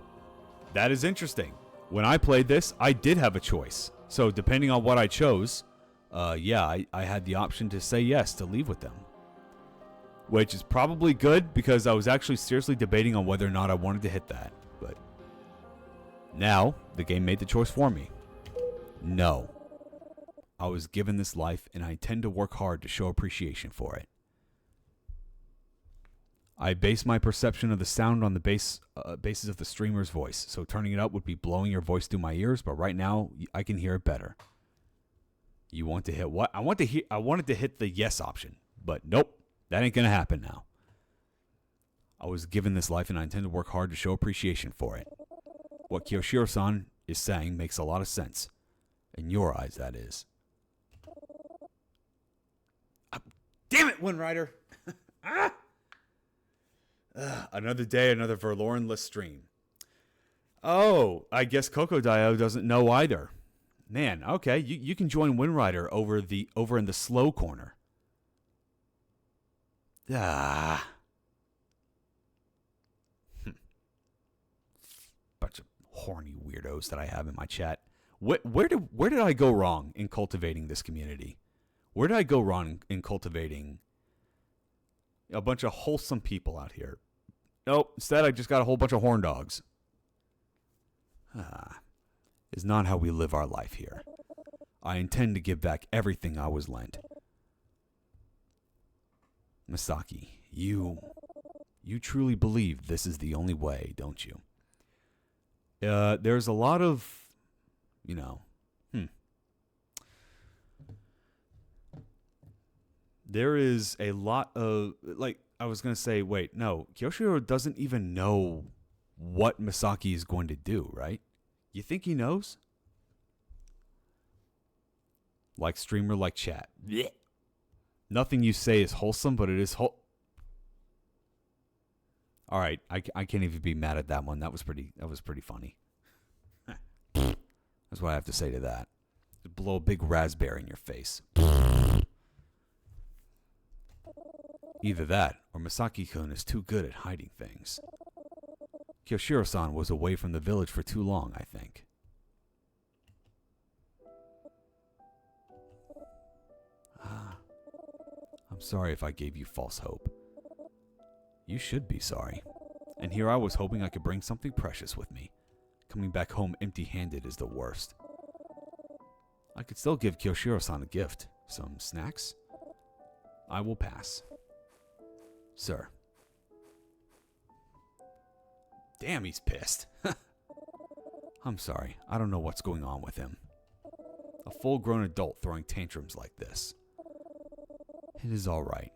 that is interesting. When I played this, I did have a choice. So, depending on what I chose, I had the option to say yes, to leave with them. Which is probably good, because I was actually seriously debating on whether or not I wanted to hit that. But now, the game made the choice for me. No. I was given this life, and I intend to work hard to show appreciation for it. I base my perception of the sound on the basis of the streamer's voice, so turning it up would be blowing your voice through my ears, but right now, I can hear it better. You want to hit what? I wanted to hit the yes option, but nope. That ain't gonna happen now. I was given this life and I intend to work hard to show appreciation for it. What Kyoshiro-san is saying makes a lot of sense. In your eyes, that is. Damn it, Wind Rider! Another day, another Verloren-less stream. Oh, I guess Kokodio doesn't know either. Man, okay, you can join Wind Rider over in the slow corner. Bunch of horny weirdos that I have in my chat. Where did I go wrong in cultivating this community? Where did I go wrong in cultivating a bunch of wholesome people out here? Nope, instead I just got a whole bunch of horn dogs. Is not how we live our life here. I intend to give back everything I was lent. Misaki, you truly believe this is the only way, don't you? There's a lot of, you know, there is a lot of, like, I was going to say, wait, no, Kyoshiro doesn't even know what Masaki is going to do, right? You think he knows? Like streamer, like chat. Blech. Nothing you say is wholesome, but it is All right, I can't even be mad at that one. That was pretty funny. That's what I have to say to that. Just blow a big raspberry in your face. Either that, or Masaki-kun is too good at hiding things. Kyoshiro-san was away from the village for too long, I think. I'm sorry if I gave you false hope. You should be sorry. And here I was hoping I could bring something precious with me. Coming back home empty-handed is the worst. I could still give Kyoshiro-san a gift. Some snacks? I will pass. Sir. Damn, he's pissed. I'm sorry. I don't know what's going on with him. A full-grown adult throwing tantrums like this. It is all right.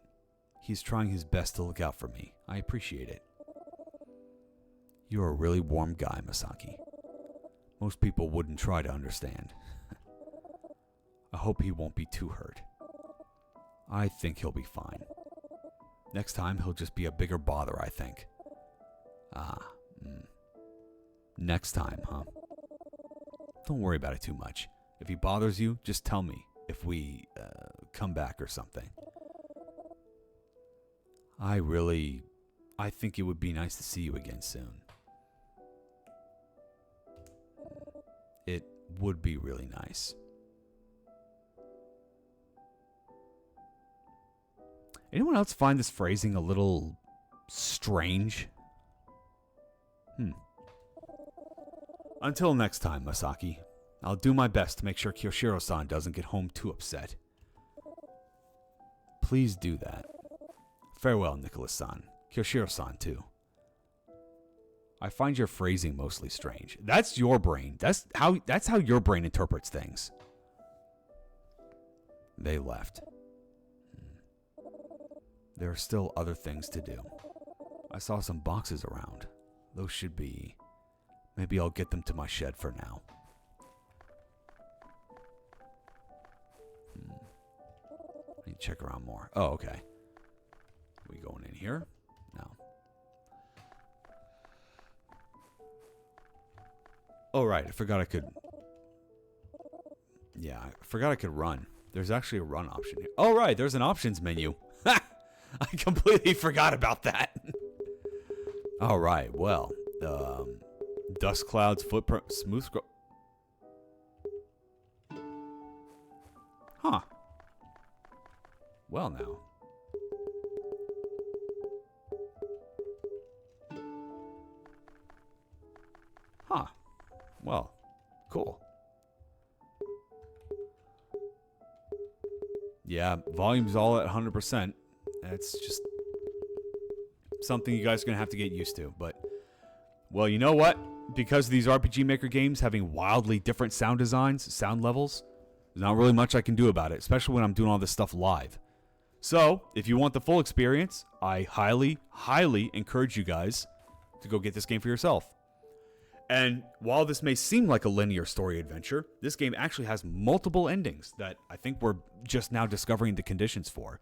He's trying his best to look out for me. I appreciate it. You're a really warm guy, Masaki. Most people wouldn't try to understand. I hope he won't be too hurt. I think he'll be fine. Next time, he'll just be a bigger bother, I think. Next time, huh? Don't worry about it too much. If he bothers you, just tell me if we come back or something. I think it would be nice to see you again soon. It would be really nice. Anyone else find this phrasing a little strange? Until next time, Masaki. I'll do my best to make sure Kyoshiro-san doesn't get home too upset. Please do that. Farewell, Nicholas-san. Kyoshiro-san, too. I find your phrasing mostly strange. That's your brain. That's how your brain interprets things. They left. There are still other things to do. I saw some boxes around. Those should be... Maybe I'll get them to my shed for now. I need to check around more. Oh, okay. We going in here? No. Oh, right. I forgot I could... Yeah, I forgot I could run. There's actually a run option here. Oh, right. There's an options menu. I completely forgot about that. All right. Well, dust clouds, footprint, smooth scroll. Huh. Well, now. Huh. Well, cool. Yeah, volume's all at 100%. That's just something you guys are going to have to get used to. But, well, you know what? Because of these RPG Maker games having wildly different sound designs, sound levels, there's not really much I can do about it, especially when I'm doing all this stuff live. So, if you want the full experience, I highly, highly encourage you guys to go get this game for yourself. And while this may seem like a linear story adventure, this game actually has multiple endings that I think we're just now discovering the conditions for.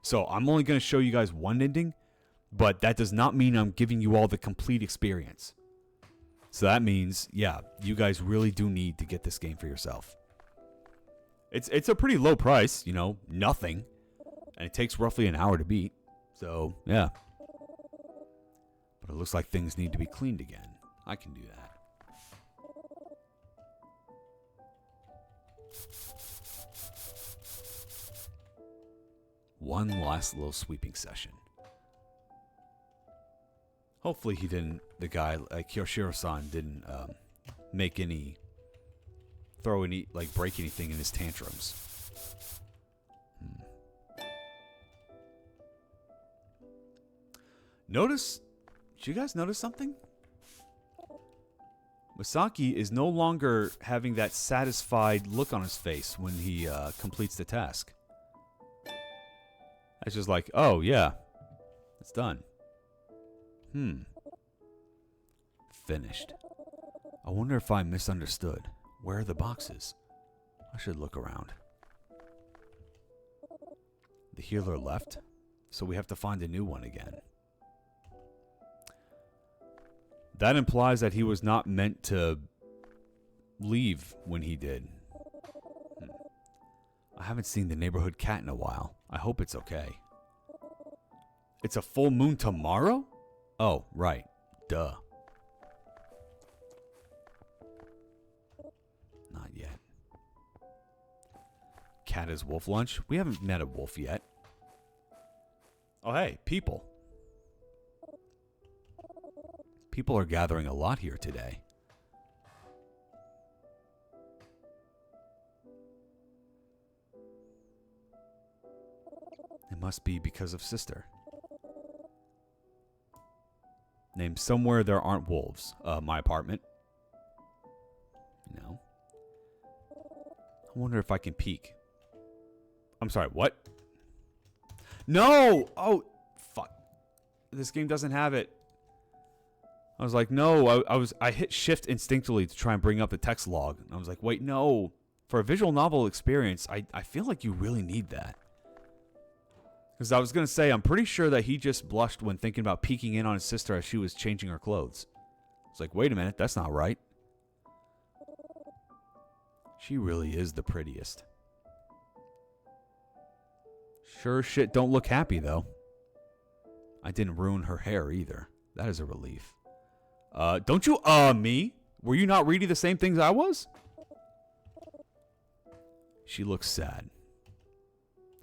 So I'm only going to show you guys one ending, but that does not mean I'm giving you all the complete experience. So that means, yeah, you guys really do need to get this game for yourself. It's a pretty low price, you know, nothing. And it takes roughly an hour to beat. So, yeah. But it looks like things need to be cleaned again. I can do that. One last little sweeping session. Hopefully he didn't, the guy, Kyoshiro-san didn't make any, throw any, like break anything in his tantrums. Notice, did you guys notice something? Masaki is no longer having that satisfied look on his face when he completes the task. It's just like, oh, yeah, it's done. Finished. I wonder if I misunderstood. Where are the boxes? I should look around. The healer left, so we have to find a new one again. That implies that he was not meant to leave when he did. I haven't seen the neighborhood cat in a while. I hope it's okay. It's a full moon tomorrow? Oh, right. Duh. Not yet. Cat is wolf lunch? We haven't met a wolf yet. Oh, hey, people. People are gathering a lot here today. It must be because of Sister. Name somewhere there aren't wolves. My apartment. No. I wonder if I can peek. I'm sorry, what? No! Oh, fuck. This game doesn't have it. I was like, no. I hit shift instinctively to try and bring up the text log. And I was like, wait, no. For a visual novel experience, I feel like you really need that. Because I was going to say, I'm pretty sure that he just blushed when thinking about peeking in on his sister as she was changing her clothes. It's like, wait a minute, that's not right. She really is the prettiest. Sure shit don't look happy, though. I didn't ruin her hair, either. That is a relief. Don't you, me? Were you not reading the same things I was? She looks sad.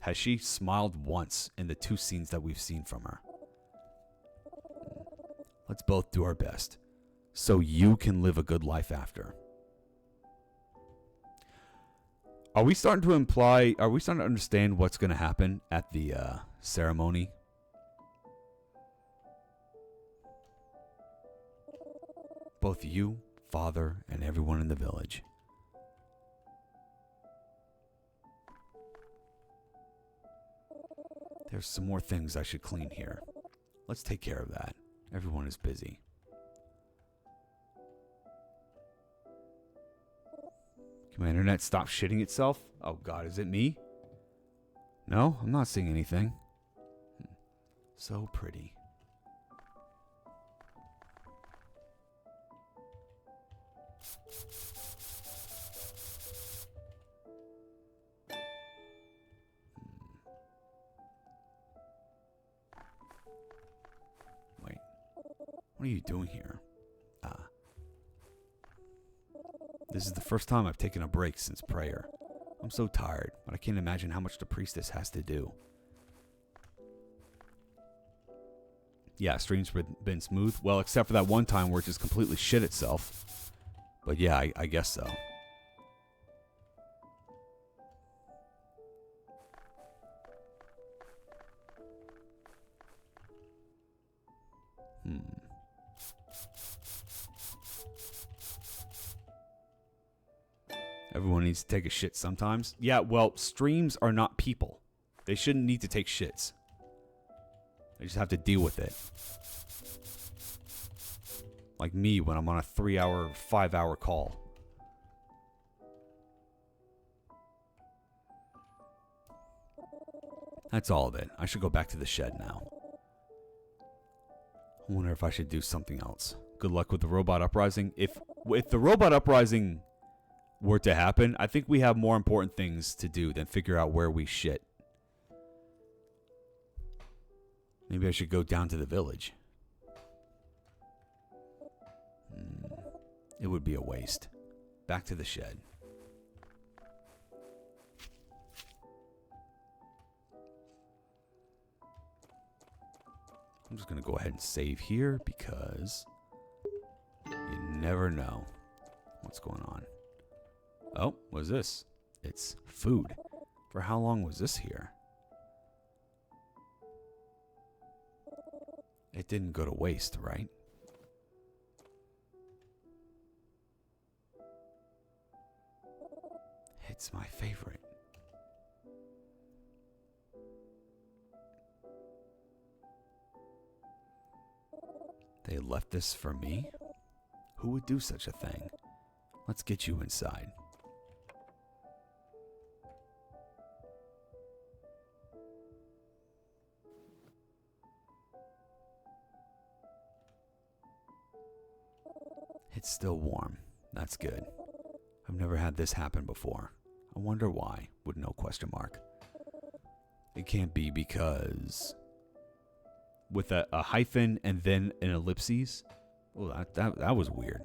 Has she smiled once in the 2 scenes that we've seen from her? Let's both do our best, so you can live a good life after. Are we starting to understand what's going to happen at the ceremony? Both you, Father, and everyone in the village. There's some more things I should clean here. Let's take care of that. Everyone is busy. Can my internet stop shitting itself? Oh god, is it me? No, I'm not seeing anything. So pretty. Wait. What are you doing here? This is the first time I've taken a break since prayer. I'm so tired, but I can't imagine how much the priestess has to do. Yeah, stream's been smooth. Well, except for that one time where it just completely shit itself. But yeah, I guess so. Everyone needs to take a shit sometimes. Yeah, well, streams are not people. They shouldn't need to take shits. They just have to deal with it. Like me when I'm on a 3-hour, 5-hour call. That's all of it. I should go back to the shed now. I wonder if I should do something else. Good luck with the robot uprising. If the robot uprising were to happen, I think we have more important things to do than figure out where we shit. Maybe I should go down to the village. It would be a waste. Back to the shed. I'm just going to go ahead and save here because you never know what's going on. Oh, what's this? It's food. For how long was this here? It didn't go to waste, right? It's my favorite. They left this for me? Who would do such a thing? Let's get you inside. It's still warm. That's good. I've never had this happen before. I wonder why, with no question mark. It can't be because... with a hyphen and then an ellipses? Well, that was weird.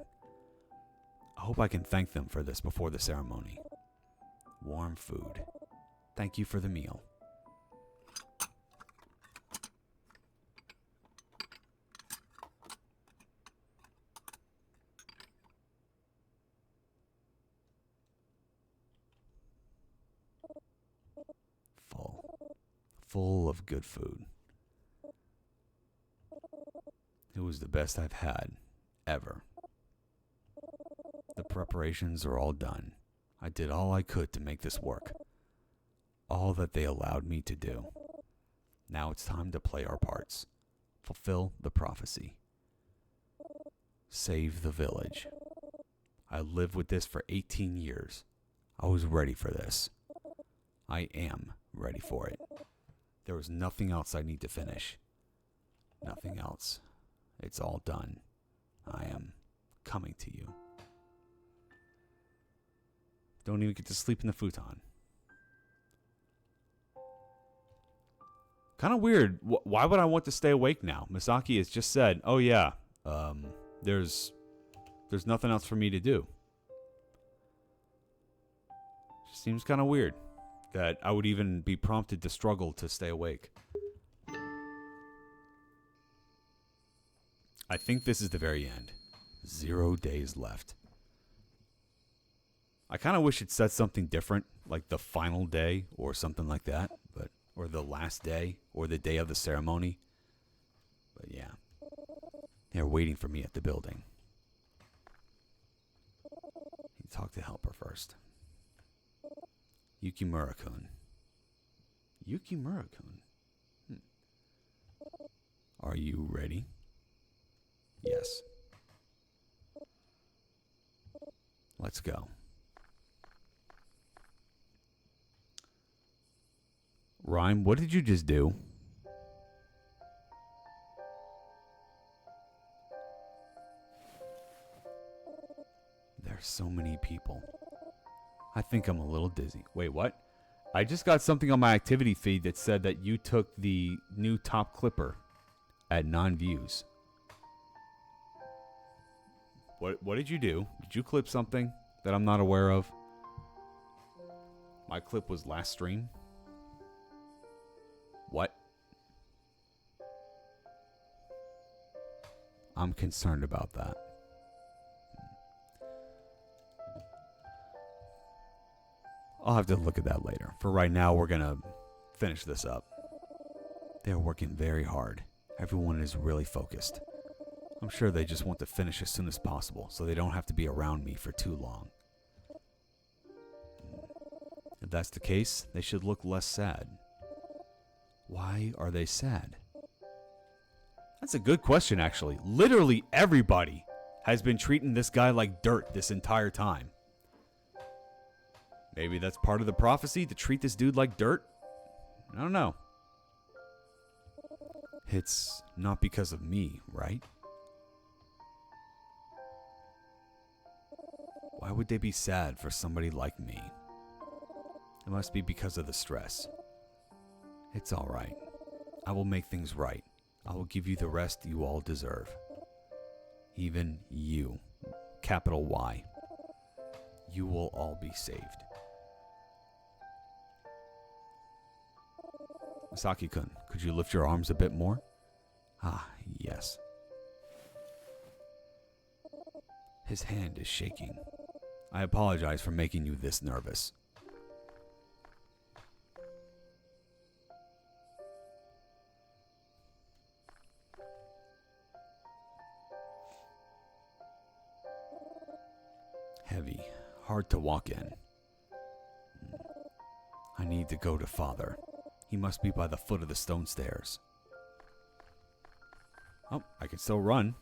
I hope I can thank them for this before the ceremony. Warm food. Thank you for the meal. Full of good food. It was the best I've had, ever. The preparations are all done. I did all I could to make this work. All that they allowed me to do. Now it's time to play our parts. Fulfill the prophecy. Save the village. I lived with this for 18 years. I was ready for this. I am ready for it. There was nothing else I need to finish. Nothing else. It's all done. I am coming to you. Don't even get to sleep in the futon. Kind of weird. Why would I want to stay awake now? Misaki has just said, oh yeah, there's nothing else for me to do. Just seems kind of weird that I would even be prompted to struggle to stay awake. I think this is the very end. 0 days left. I kind of wish it said something different, like the final day or something like that, or the last day or the day of the ceremony. But yeah, they're waiting for me at the building. You talk to helper first. Yukimura-kun. Yukimura-kun. Are you ready? Yes. Let's go. Rhyme, what did you just do? There's so many people. I think I'm a little dizzy. Wait, what? I just got something on my activity feed that said that you took the new top clipper at 9 views. What did you do? Did you clip something that I'm not aware of? My clip was last stream. What? I'm concerned about that. I'll have to look at that later. For right now, we're going to finish this up. They're working very hard. Everyone is really focused. I'm sure they just want to finish as soon as possible, so they don't have to be around me for too long. If that's the case, they should look less sad. Why are they sad? That's a good question, actually. Literally everybody has been treating this guy like dirt this entire time. Maybe that's part of the prophecy, to treat this dude like dirt? I don't know. It's not because of me, right? Why would they be sad for somebody like me? It must be because of the stress. It's all right. I will make things right. I will give you the rest you all deserve. Even you. Capital Y. You will all be saved. Misaki-kun, could you lift your arms a bit more? Ah, yes. His hand is shaking. I apologize for making you this nervous. Heavy, hard to walk in. need to go to Father. He must be by the foot of the stone stairs. Oh, I can still run.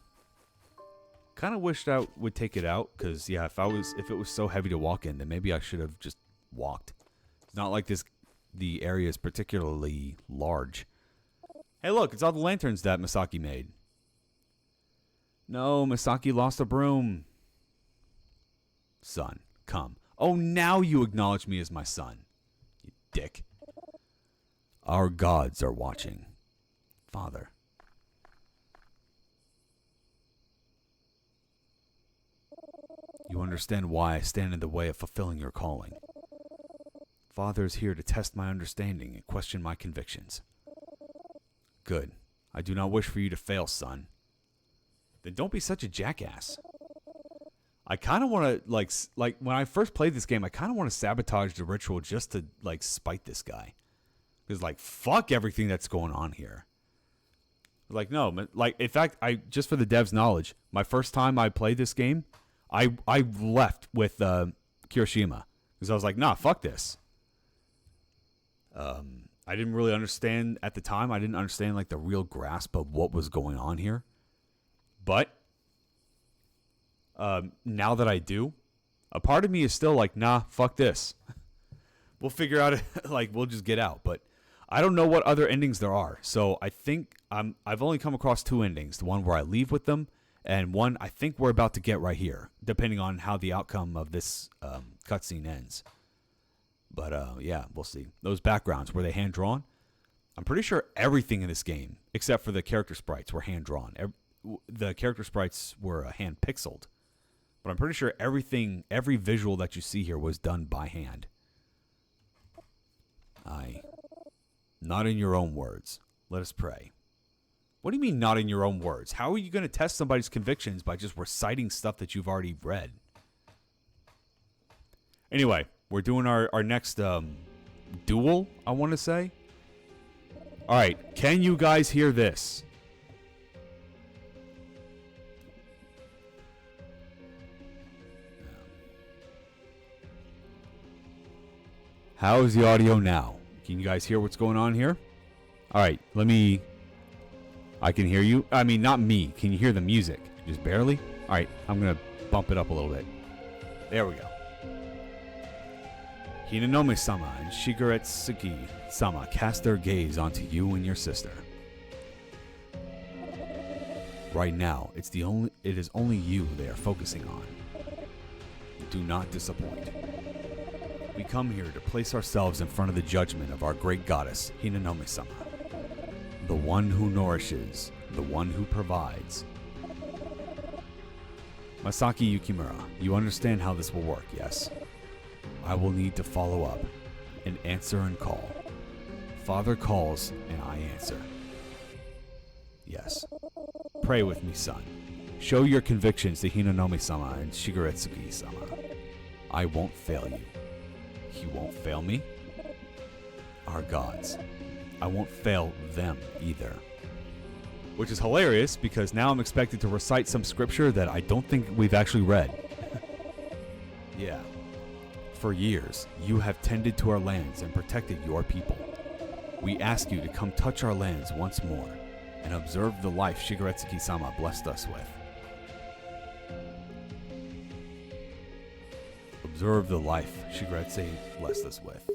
Kind of wished I would take it out, because yeah, if it was so heavy to walk in, then maybe I should have just walked. It's not like the area is particularly large. Hey, look, it's all the lanterns that Misaki made. No, Misaki lost a broom. Son, come. Oh, now you acknowledge me as my son. You dick. Our gods are watching. Father. You understand why I stand in the way of fulfilling your calling. Father is here to test my understanding and question my convictions. Good. I do not wish for you to fail, son. Then don't be such a jackass. I kind of want to, like when I first played this game, I kind of want to sabotage the ritual just to, like, spite this guy. Because, like, fuck everything that's going on here. Like, no, like, in fact, just for the devs' knowledge, my first time I played this game, I left with Kirishima. Because I was like, nah, fuck this. I didn't really understand at the time. I didn't understand, like, the real grasp of what was going on here. But now that I do, a part of me is still like, nah, fuck this. We'll figure out, like, we'll just get out. But I don't know what other endings there are. So I think I've only come across 2 endings. The one where I leave with them, and one I think we're about to get right here, depending on how the outcome of this cutscene ends. But yeah, we'll see. Those backgrounds, were they hand-drawn? I'm pretty sure everything in this game, except for the character sprites, were hand-drawn. The character sprites were hand-pixeled. But I'm pretty sure every visual that you see here was done by hand. Aye. Not in your own words. Let us pray. What do you mean, not in your own words? How are you going to test somebody's convictions by just reciting stuff that you've already read? Anyway, we're doing our next duel, I want to say. Alright, can you guys hear this? How is the audio now? Can you guys hear what's going on here? Alright, I can hear you. I mean, not me. Can you hear the music? Just barely? Alright, I'm going to bump it up a little bit. There we go. Hinonome-sama and Shigeretsuki-sama cast their gaze onto you and your sister. Right now, it is only you they are focusing on. Do not disappoint. We come here to place ourselves in front of the judgment of our great goddess, Hinonome-sama. The one who nourishes, the one who provides. Masaki Yukimura, you understand how this will work, yes? I will need to follow up, and answer and call. Father calls, and I answer. Yes. Pray with me, son. Show your convictions to Hinonome-sama and Shigeretsuki-sama. I won't fail you. He won't fail me. Our gods. I won't fail them either. Which is hilarious, because now I'm expected to recite some scripture that I don't think we've actually read. Yeah. For years, you have tended to our lands and protected your people. We ask you to come touch our lands once more and observe the life Shigeretsuki-sama blessed us with. Observe the life Shigeretsu blessed us with.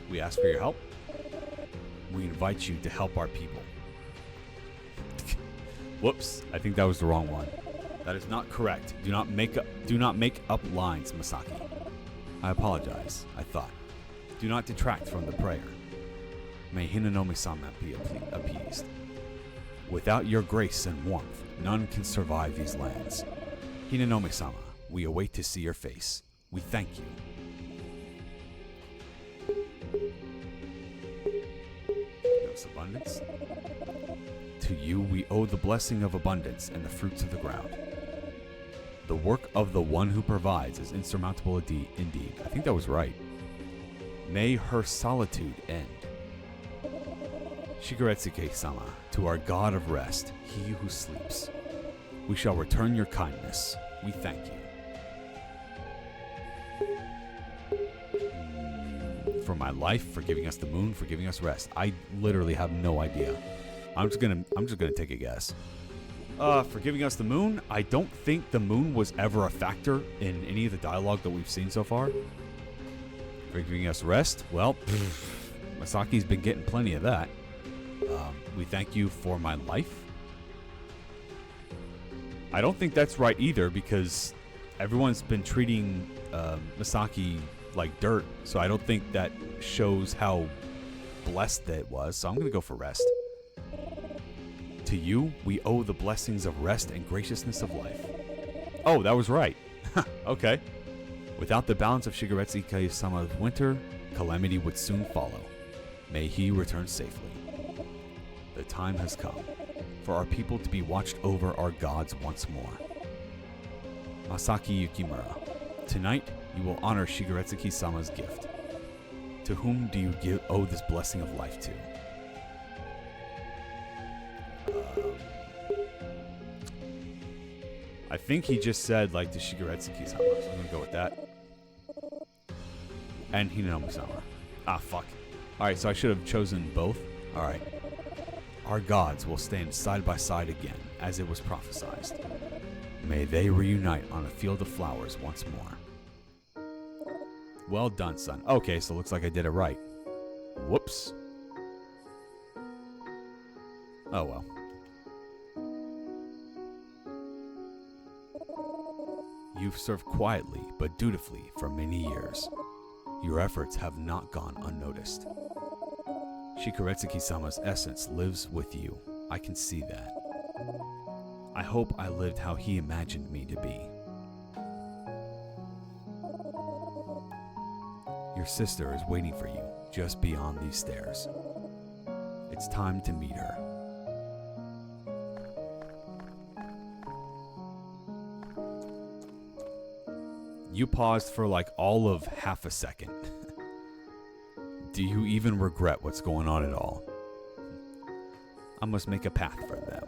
We ask for your help. We invite you to help our people. Whoops, I think that was the wrong one. That is not correct. Do not make up lines, Masaki. I apologize, I thought. Do not detract from the prayer. May Hinonome-sama be appeased. Without your grace and warmth, none can survive these lands. Hinonome-sama, we await to see your face. We thank you. Notice abundance. To you we owe the blessing of abundance and the fruits of the ground. The work of the one who provides is insurmountable indeed. I think that was right. May her solitude end. Shigeretsuki-sama, to our god of rest, he who sleeps. We shall return your kindness. We thank you. for my life, for giving us the moon, for giving us rest. I literally have no idea. I'm just gonna take a guess. For giving us the moon, I don't think the moon was ever a factor in any of the dialogue that we've seen so far. For giving us rest, well, Masaki's been getting plenty of that. We thank you for my life. I don't think that's right either, because everyone's been treating Masaki like dirt, so I don't think that shows how blessed that it was, so I'm going to go for rest. To you, we owe the blessings of rest and graciousness of life. Oh, that was right. Okay. Without the balance of Shigeretsuke-sama's winter, calamity would soon follow. May he return safely. The time has come for our people to be watched over our gods once more. Masaki Yukimura, tonight you will honor Shigeretsuke-sama's gift. To whom do you owe this blessing of life to? I think he just said, like, to Shigeretsuke-sama, so I'm gonna go with that. And Hinenobu-sama. Ah, fuck. Alright, so I should have chosen both. Alright. Our gods will stand side by side again, as it was prophesied. May they reunite on a field of flowers once more. Well done, son. Okay, so looks like I did it right. Whoops. Oh well. You've served quietly but dutifully for many years. Your efforts have not gone unnoticed. Shigeretsuke-sama's essence lives with you. I can see that. I hope I lived how he imagined me to be. Your sister is waiting for you just beyond these stairs. It's time to meet her. You paused for like all of half a second. Do you even regret what's going on at all? I must make a path for them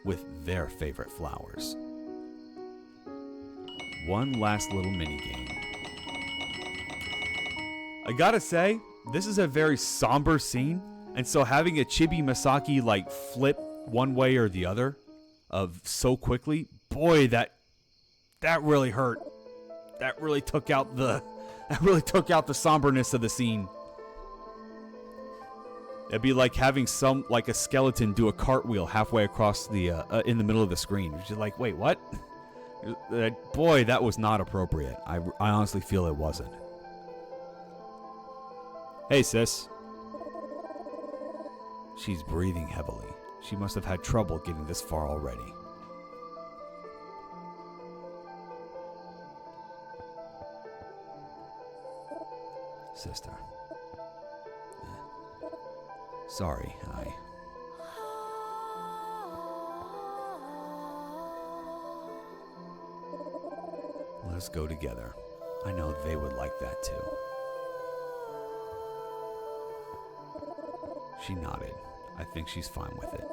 with their favorite flowers. One last little minigame. I gotta say, this is a very somber scene, and so having a Chibi Masaki like flip one way or the other of so quickly, boy, that really hurt. That really took out the somberness of the scene. It'd be like having a skeleton do a cartwheel halfway across the in the middle of the screen. It's just like, wait, what? Boy, that was not appropriate. I honestly feel it wasn't. Hey, sis. She's breathing heavily. She must have had trouble getting this far already. Sister. Sorry, Let us go together. I know they would like that too. She nodded. I think she's fine with it.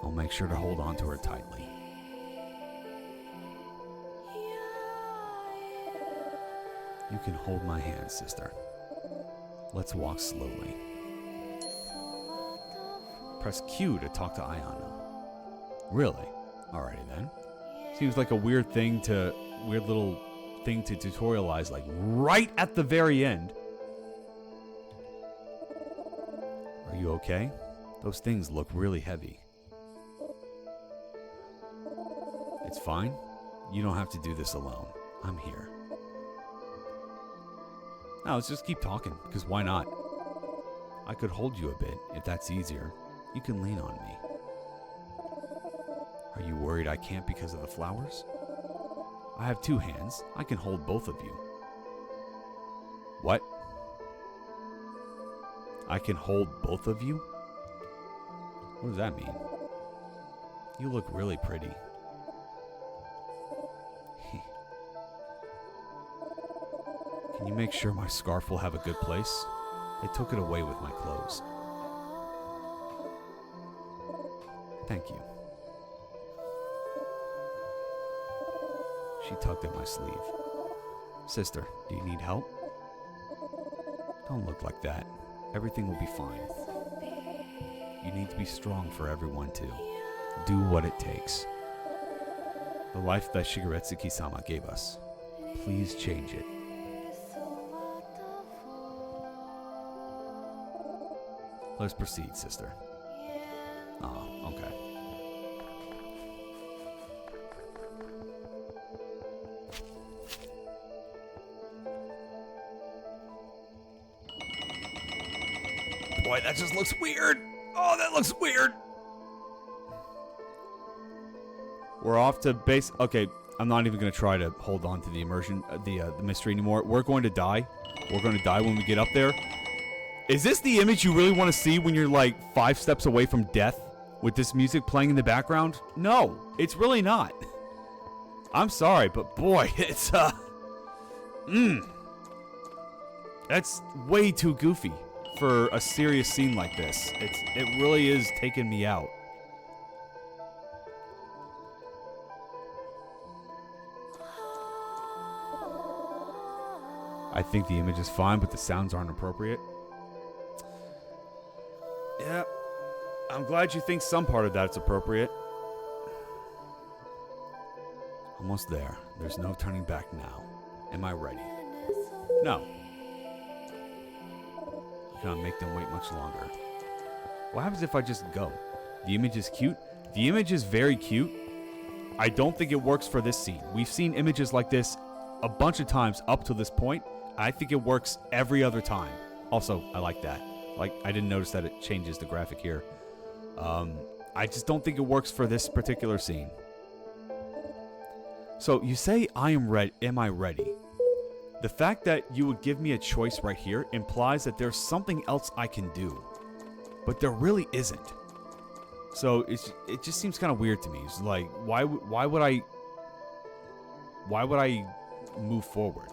I'll make sure to hold on to her tightly. You can hold my hand, sister. Let's walk slowly. Press Q to talk to Ayano. Really? Alrighty then. Seems like a weird little thing to tutorialize, like right at the very end. Are you okay? Those things look really heavy. It's fine. You don't have to do this alone. I'm here. Now let's just keep talking, because why not? I could hold you a bit, if that's easier. You can lean on me. Are you worried I can't because of the flowers? I have two hands. I can hold both of you. What? I can hold both of you? What does that mean? You look really pretty. Can you make sure my scarf will have a good place? They took it away with my clothes. Thank you. She tugged at my sleeve. Sister, do you need help? Don't look like that. Everything will be fine. You need to be strong for everyone to do what it takes. The life that Shigeretsuki-sama gave us. Please change it. Let's proceed, sister. Oh, okay. Boy, that just looks weird. Oh, that looks weird. We're off to base. Okay, I'm not even going to try to hold on to the immersion, the mystery anymore. We're going to die. We're going to die when we get up there. Is this the image you really want to see when you're like 5 steps away from death with this music playing in the background? No, it's really not. I'm sorry, but boy, it's that's way too goofy for a serious scene like this. It really is taking me out. I think the image is fine, but the sounds aren't appropriate. Yeah, I'm glad you think some part of that's appropriate. Almost there. There's no turning back now. Am I ready? No. I cannot make them wait much longer. What happens if I just go? The image is cute. The image is very cute. I don't think it works for this scene. We've seen images like this a bunch of times up to this point. I think it works every other time. Also, I like that. Like, I didn't notice that it changes the graphic here. I just don't think it works for this particular scene. So, you say I am ready. Am I ready? The fact that you would give me a choice right here implies that there's something else I can do. But there really isn't. So, it just seems kind of weird to me. It's like, why would I move forward?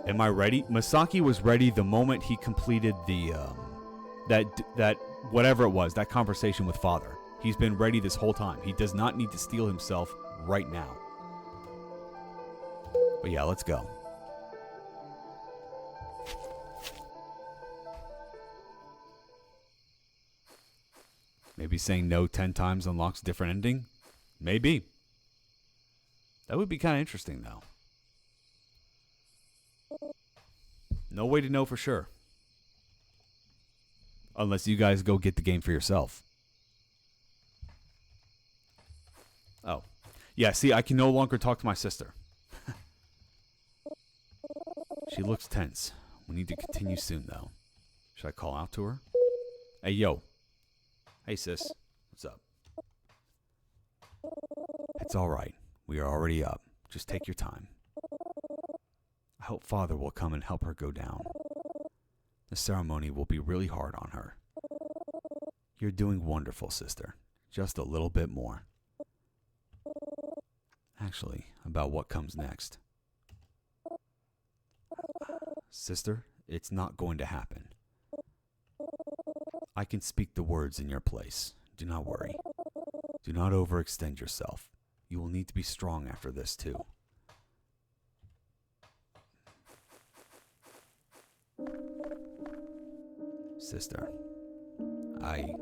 Am I ready? Masaki was ready the moment he completed the that whatever it was, that conversation with Father. He's been ready this whole time. He does not need to steel himself right now. But yeah, let's go. Maybe saying no 10 times unlocks a different ending? Maybe. That would be kind of interesting, though. No way to know for sure. Unless you guys go get the game for yourself. Oh. Yeah, see, I can no longer talk to my sister. She looks tense. We need to continue soon, though. Should I call out to her? Hey, yo. Hey, sis. What's up? It's all right. We are already up. Just take your time. I hope Father will come and help her go down. The ceremony will be really hard on her. You're doing wonderful, sister. Just a little bit more. Actually, about what comes next. Sister, it's not going to happen. I can speak the words in your place. Do not worry. Do not overextend yourself. You will need to be strong after this, too. Sister, I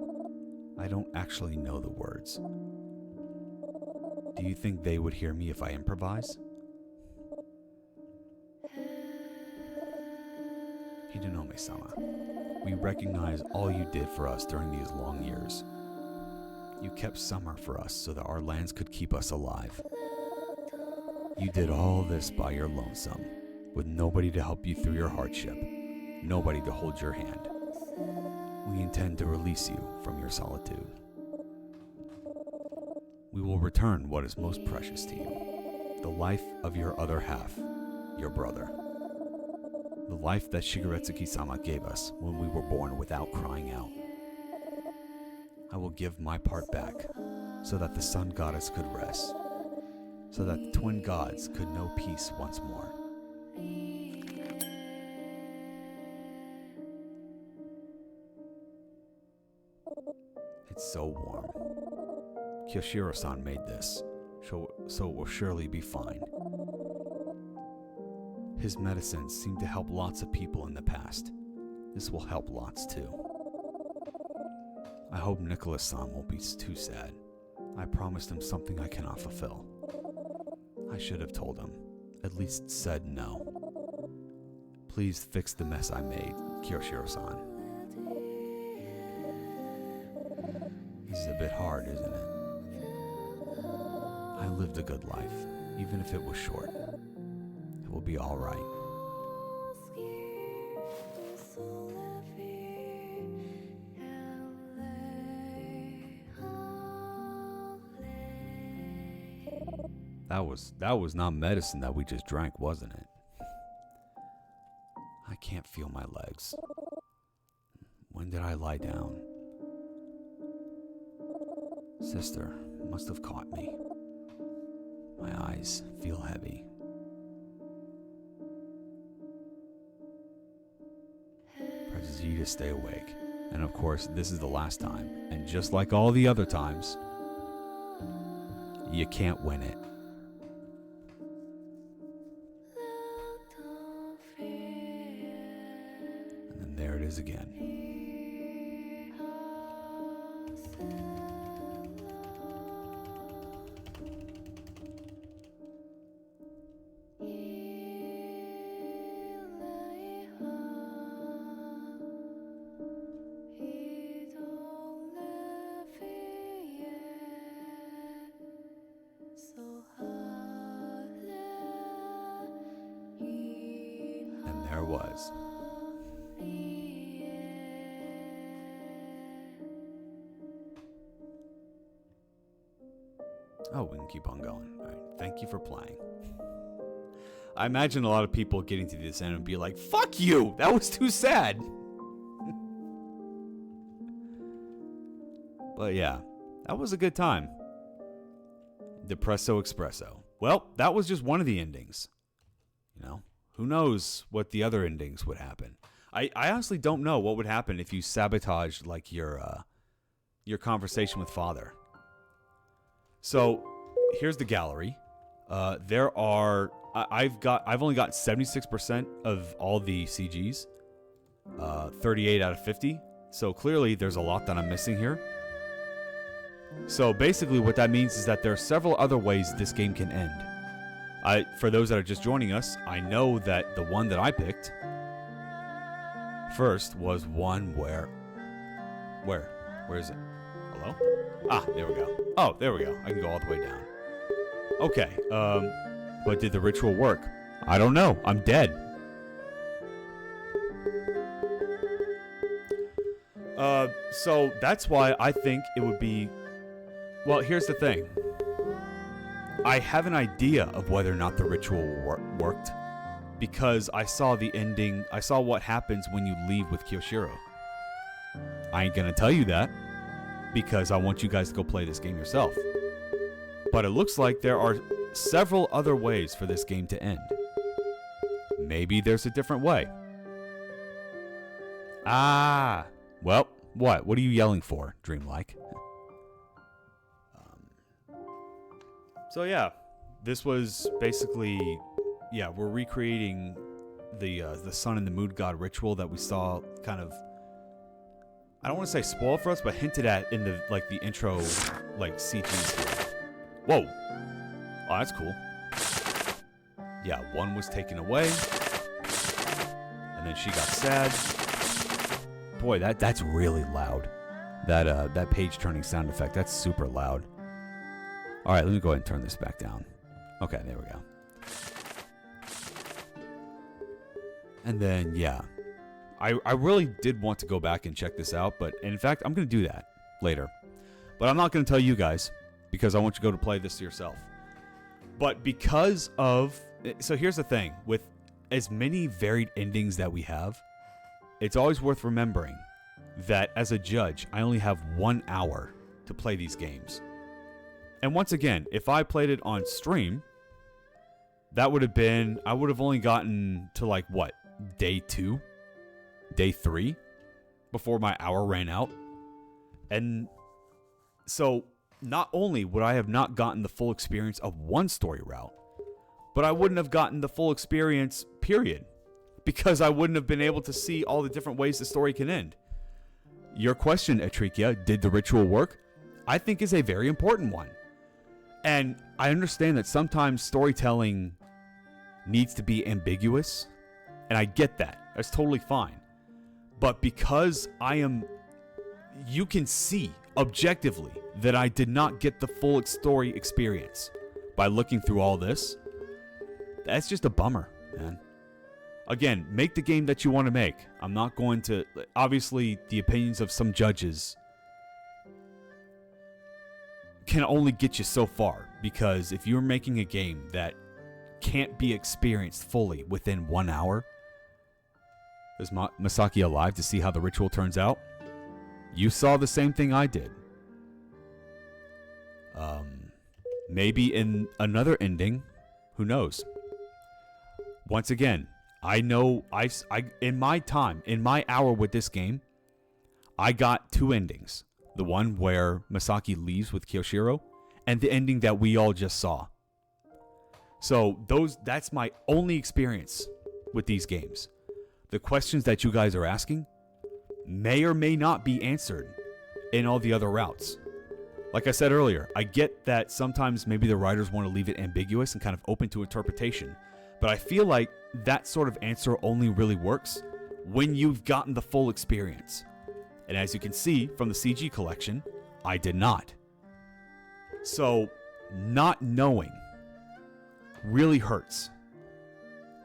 don't actually know the words. Do you think they would hear me if I improvise? Hidonome-sama, we recognize all you did for us during these long years. You kept summer for us so that our lands could keep us alive. You did all this by your lonesome, with nobody to help you through your hardship, nobody to hold your hand. We intend to release you from your solitude. We will return what is most precious to you, the life of your other half, your brother. The life that Shigeretsuki-sama gave us when we were born without crying out. I will give my part back, so that the sun goddess could rest, so that the twin gods could know peace once more. It's so warm. Kyoshiro-san made this, so it will surely be fine. His medicines seem to help lots of people in the past. This will help lots too. I hope Nicholas-san won't be too sad. I promised him something I cannot fulfill. I should have told him. At least said no. Please fix the mess I made, Kiyoshiro-san. This is a bit hard, isn't it? I lived a good life, even if it was short. It will be all right. That was not medicine that we just drank, wasn't it? I can't feel my legs. When did I lie down? Sister must have caught me. My eyes feel heavy. Presses you to stay awake. And of course, this is the last time. And just like all the other times, you can't win it. And then there it is again. There was. Oh, we can keep on going. All right. Thank you for playing. I imagine a lot of people getting to this end and be like, fuck you! That was too sad! But yeah, that was a good time. Depresso Espresso. Well, that was just one of the endings. You know? Who knows what the other endings would happen? I honestly don't know what would happen if you sabotaged like your conversation with Father. So here's the gallery. There are I've only got 76% of all the CGs, 38 out of 50. So clearly there's a lot that I'm missing here. So basically what that means is that there are several other ways this game can end. For those that are just joining us, I know that the one that I picked first was one where is it? Hello? Ah, there we go. Oh, there we go. I can go all the way down. Okay, but did the ritual work? I don't know. I'm dead. So that's why I think it would be... Well, here's the thing. I have an idea of whether or not the ritual worked because I saw the ending. I saw what happens when you leave with Kiyoshiro. I ain't gonna tell you that because I want you guys to go play this game yourself. But it looks like there are several other ways for this game to end. Maybe there's a different way. Ah, well, what? What are you yelling for, Dreamlike? So yeah, this was basically, yeah, we're recreating the Sun and the Moon God ritual that we saw kind of, I don't want to say spoiled for us, but hinted at in the the intro CG stuff. Whoa, oh that's cool. Yeah, one was taken away, and then she got sad. Boy, that's really loud. That page turning sound effect, that's super loud. All right, let me go ahead and turn this back down. Okay, there we go. And then, yeah. I really did want to go back and check this out, but in fact, I'm going to do that later. But I'm not going to tell you guys, because I want you to go to play this yourself. But because of... So here's the thing. With as many varied endings that we have, it's always worth remembering that as a judge, I only have 1 hour to play these games. And once again, if I played it on stream, that would have been... I would have only gotten to what? Day 2? Day 3? Before my hour ran out. And so, not only would I have not gotten the full experience of one story route, but I wouldn't have gotten the full experience, period. Because I wouldn't have been able to see all the different ways the story can end. Your question, Etrikia, did the ritual work? I think is a very important one. And I understand that sometimes storytelling needs to be ambiguous, and I get that. That's totally fine. But because you can see objectively that I did not get the full story experience by looking through all this, that's just a bummer, man. Again, make the game that you want to make. I'm not going to... Obviously, the opinions of some judges can only get you so far. Because if you're making a game that can't be experienced fully within 1 hour, is Masaki alive to see how the ritual turns out? You saw the same thing I did. Maybe in another ending. Who knows? Once again... I know in my hour with this game, I got 2 endings. The one where Masaki leaves with Kyoshiro, and the ending that we all just saw. So that's my only experience with these games. The questions that you guys are asking may or may not be answered in all the other routes. Like I said earlier, I get that sometimes maybe the writers want to leave it ambiguous and kind of open to interpretation. But I feel like that sort of answer only really works when you've gotten the full experience. And as you can see from the CG collection, I did not. So, not knowing really hurts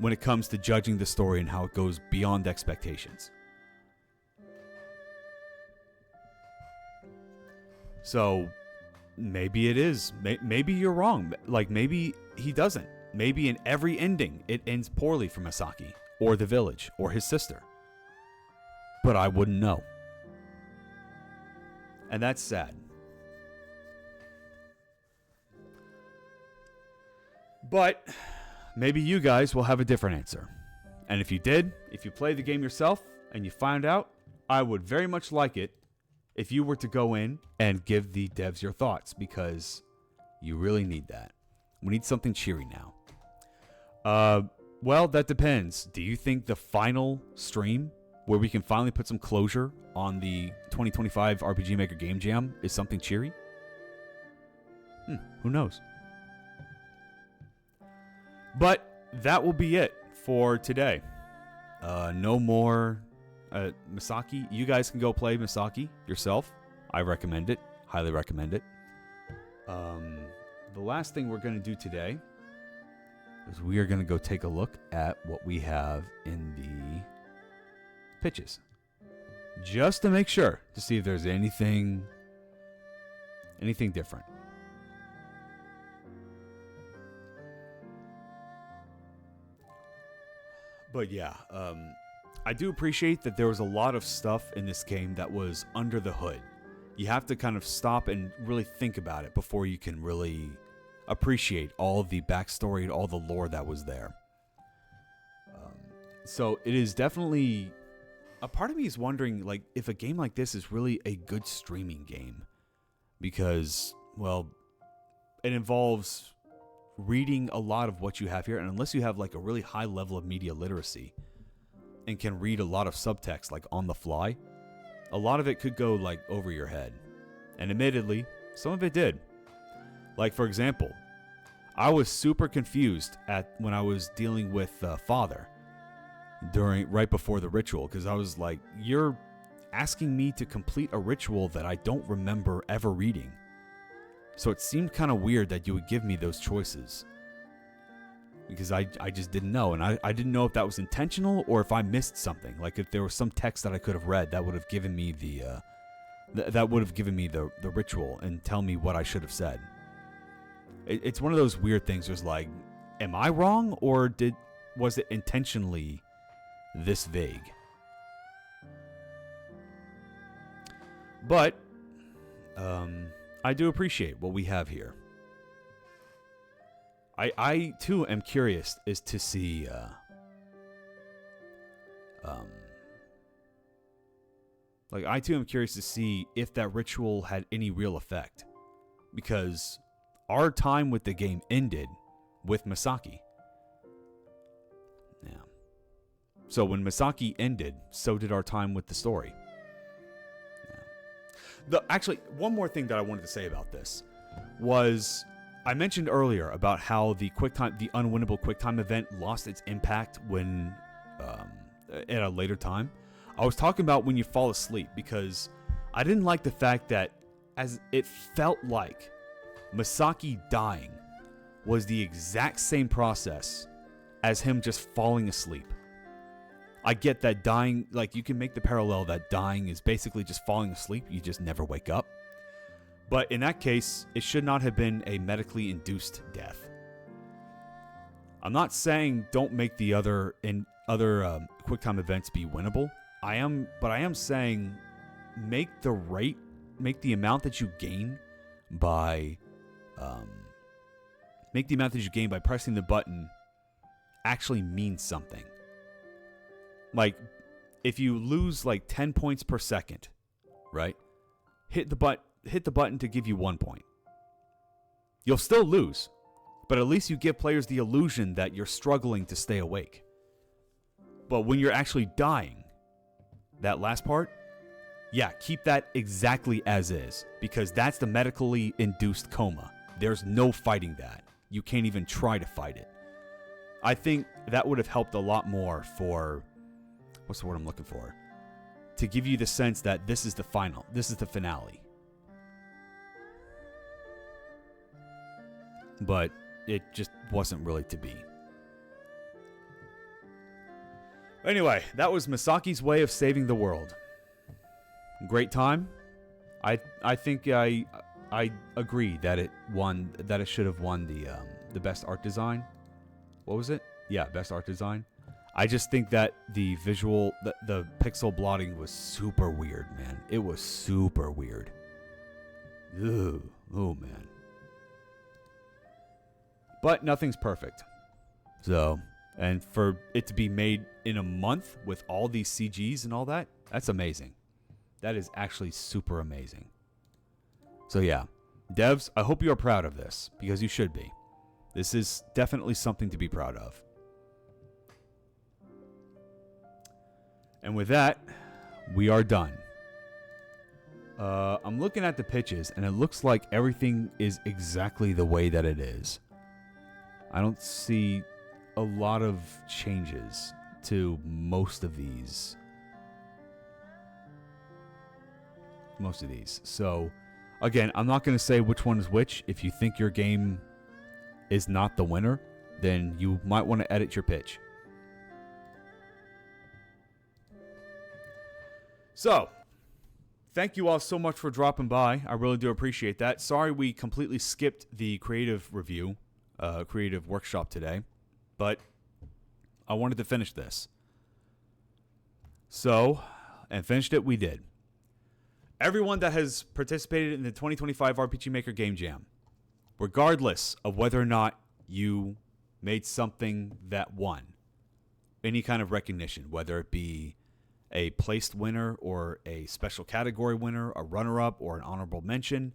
when it comes to judging the story and how it goes beyond expectations. So, maybe it is. Maybe you're wrong. Like, maybe he doesn't. Maybe in every ending, it ends poorly for Masaki, or the village, or his sister. But I wouldn't know. And that's sad. But maybe you guys will have a different answer. And if you did, if you played the game yourself, and you find out, I would very much like it if you were to go in and give the devs your thoughts, because you really need that. We need something cheery now. Well, that depends. Do you think the final stream, where we can finally put some closure on the 2025 RPG Maker Game Jam, is something cheery? Who knows? But that will be it for today. No more Masaki. You guys can go play Masaki yourself. I recommend it. Highly recommend it. The last thing we're going to do today is we are going to go take a look at what we have in the pitches. Just to make sure, to see if there's anything different. But yeah, I do appreciate that there was a lot of stuff in this game that was under the hood. You have to kind of stop and really think about it before you can really appreciate all of the backstory and all the lore that was there. So it is definitely... A part of me is wondering, like, if a game like this is really a good streaming game. Because, well, it involves reading a lot of what you have here. And unless you have, like, a really high level of media literacy and can read a lot of subtext, like, on the fly, a lot of it could go, like, over your head. And admittedly, some of it did. Like, for example, I was super confused when I was dealing with Father right before the ritual, because I was like, you're asking me to complete a ritual that I don't remember ever reading. So it seemed kind of weird that you would give me those choices, because I just didn't know, and I didn't know if that was intentional or if I missed something. Like, if there was some text that I could have read that would have given me the ritual and tell me what I should have said. It's one of those weird things. There's like, am I wrong, or was it intentionally this vague? But I do appreciate what we have here. I too am curious as to see I too am curious to see if that ritual had any real effect, because our time with the game ended with Masaki. So when Misaki ended, so did our time with the story. Actually, one more thing that I wanted to say about this was I mentioned earlier about how the unwinnable QuickTime event lost its impact when at a later time. I was talking about when you fall asleep because I didn't like the fact that as it felt like Misaki dying was the exact same process as him just falling asleep. I get that dying, like you can make the parallel that dying is basically just falling asleep. You just never wake up. But in that case, it should not have been a medically induced death. I'm not saying don't make the other QuickTime events be winnable. I am saying make the amount that you gain by pressing the button actually mean something. Like, if you lose like 10 points per second, right? Hit the button to give you 1 point. You'll still lose, but at least you give players the illusion that you're struggling to stay awake. But when you're actually dying, that last part, yeah, keep that exactly as is, because that's the medically induced coma. There's no fighting that. You can't even try to fight it. I think that would have helped a lot more for... what's the word I'm looking for? To give you the sense that this is the final. This is the finale. But it just wasn't really to be. Anyway, that was Misaki's way of saving the world. Great time. I think I agree that it should have won the best art design. What was it? Yeah, best art design. I just think that the visual, the pixel blotting was super weird, man. It was super weird. Ugh. Oh, man. But nothing's perfect. So, and for it to be made in a month with all these CGs and all that, that's amazing. That is actually super amazing. So yeah, devs, I hope you are proud of this, because you should be. This is definitely something to be proud of. And with that, we are done. I'm looking at the pitches, and it looks like everything is exactly the way that it is. I don't see a lot of changes to most of these. So, again, I'm not going to say which one is which. If you think your game is not the winner, then you might want to edit your pitch. So, thank you all so much for dropping by. I really do appreciate that. Sorry we completely skipped the creative review, creative workshop today, but I wanted to finish this. So, and finished it, we did. Everyone that has participated in the 2025 RPG Maker Game Jam, regardless of whether or not you made something that won, any kind of recognition, whether it be a placed winner or a special category winner, a runner-up or an honorable mention,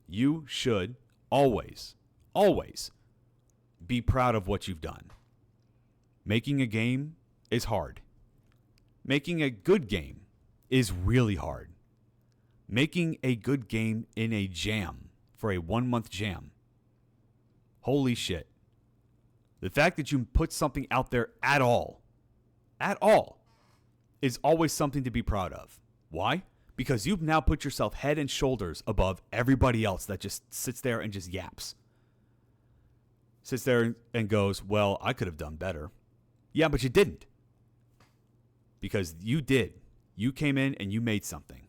you should always, always be proud of what you've done. Making a game is hard. Making a good game is really hard. Making a good game in a jam for a 1-month jam. Holy shit. The fact that you put something out there at all, is always something to be proud of. Why? Because you've now put yourself head and shoulders above everybody else that just sits there and just yaps. Sits there and goes, well, I could have done better. Yeah, but you didn't. Because you did. You came in and you made something.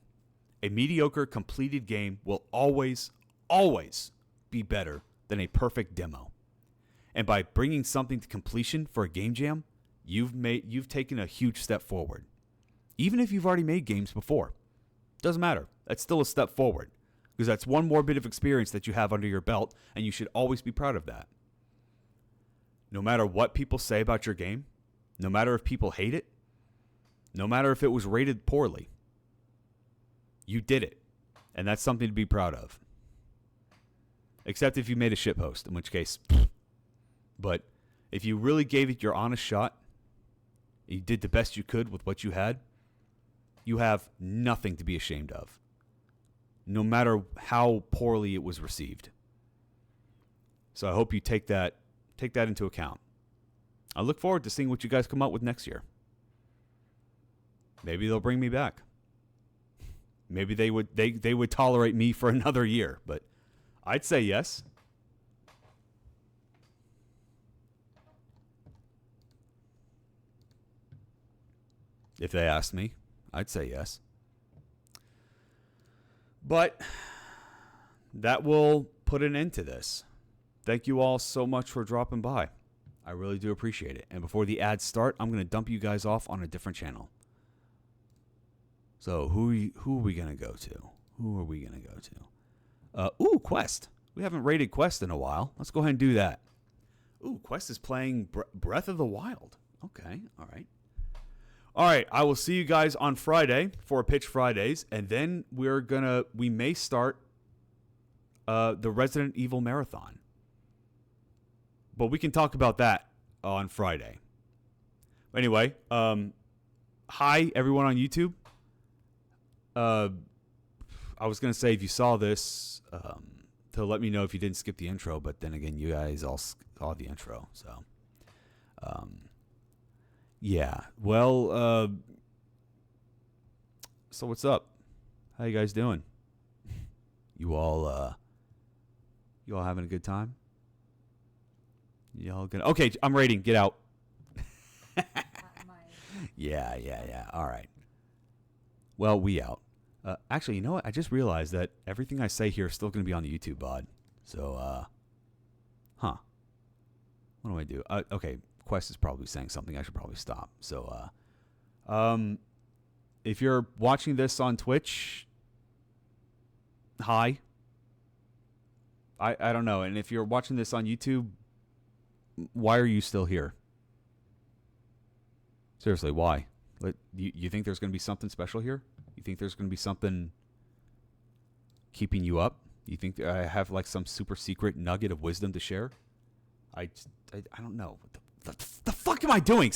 A mediocre completed game will always, always be better than a perfect demo. And by bringing something to completion for a game jam, you've taken a huge step forward. Even if you've already made games before. Doesn't matter. That's still a step forward. Because that's one more bit of experience that you have under your belt, and you should always be proud of that. No matter what people say about your game, no matter if people hate it, no matter if it was rated poorly, you did it. And that's something to be proud of. Except if you made a shitpost, in which case, but if you really gave it your honest shot, You did the best you could with what you had. You have nothing to be ashamed of, no matter how poorly it was received. So I hope you take that into account. I look forward to seeing what you guys come up with next year. Maybe they'll bring me back. Maybe they would tolerate me for another year, but I'd say yes. If they asked me, I'd say yes. But that will put an end to this. Thank you all so much for dropping by. I really do appreciate it. And before the ads start, I'm going to dump you guys off on a different channel. So who are we going to go to? Who are we going to go to? Quest. We haven't rated Quest in a while. Let's go ahead and do that. Quest is playing Breath of the Wild. Okay, all right. All right, I will see you guys on Friday for Pitch Fridays, and then we may start the Resident Evil Marathon. But we can talk about that on Friday. Anyway, hi everyone on YouTube. I was going to say if you saw this, to let me know if you didn't skip the intro, but then again, you guys all saw the intro, so yeah. Well, so what's up? How you guys doing? You all having a good time? Y'all gonna? Okay, I'm rating. Get out. Yeah. All right. Well, we out. Actually, you know what? I just realized that everything I say here is still going to be on the YouTube bod. So, what do I do? Okay, Quest is probably saying something. I should probably stop. So, if you're watching this on Twitch, hi. I don't know. And if you're watching this on YouTube, why are you still here? Seriously, why? You think there's going to be something special here? You think there's going to be something keeping you up? You think I have like some super secret nugget of wisdom to share? I don't know. What the fuck am I doing?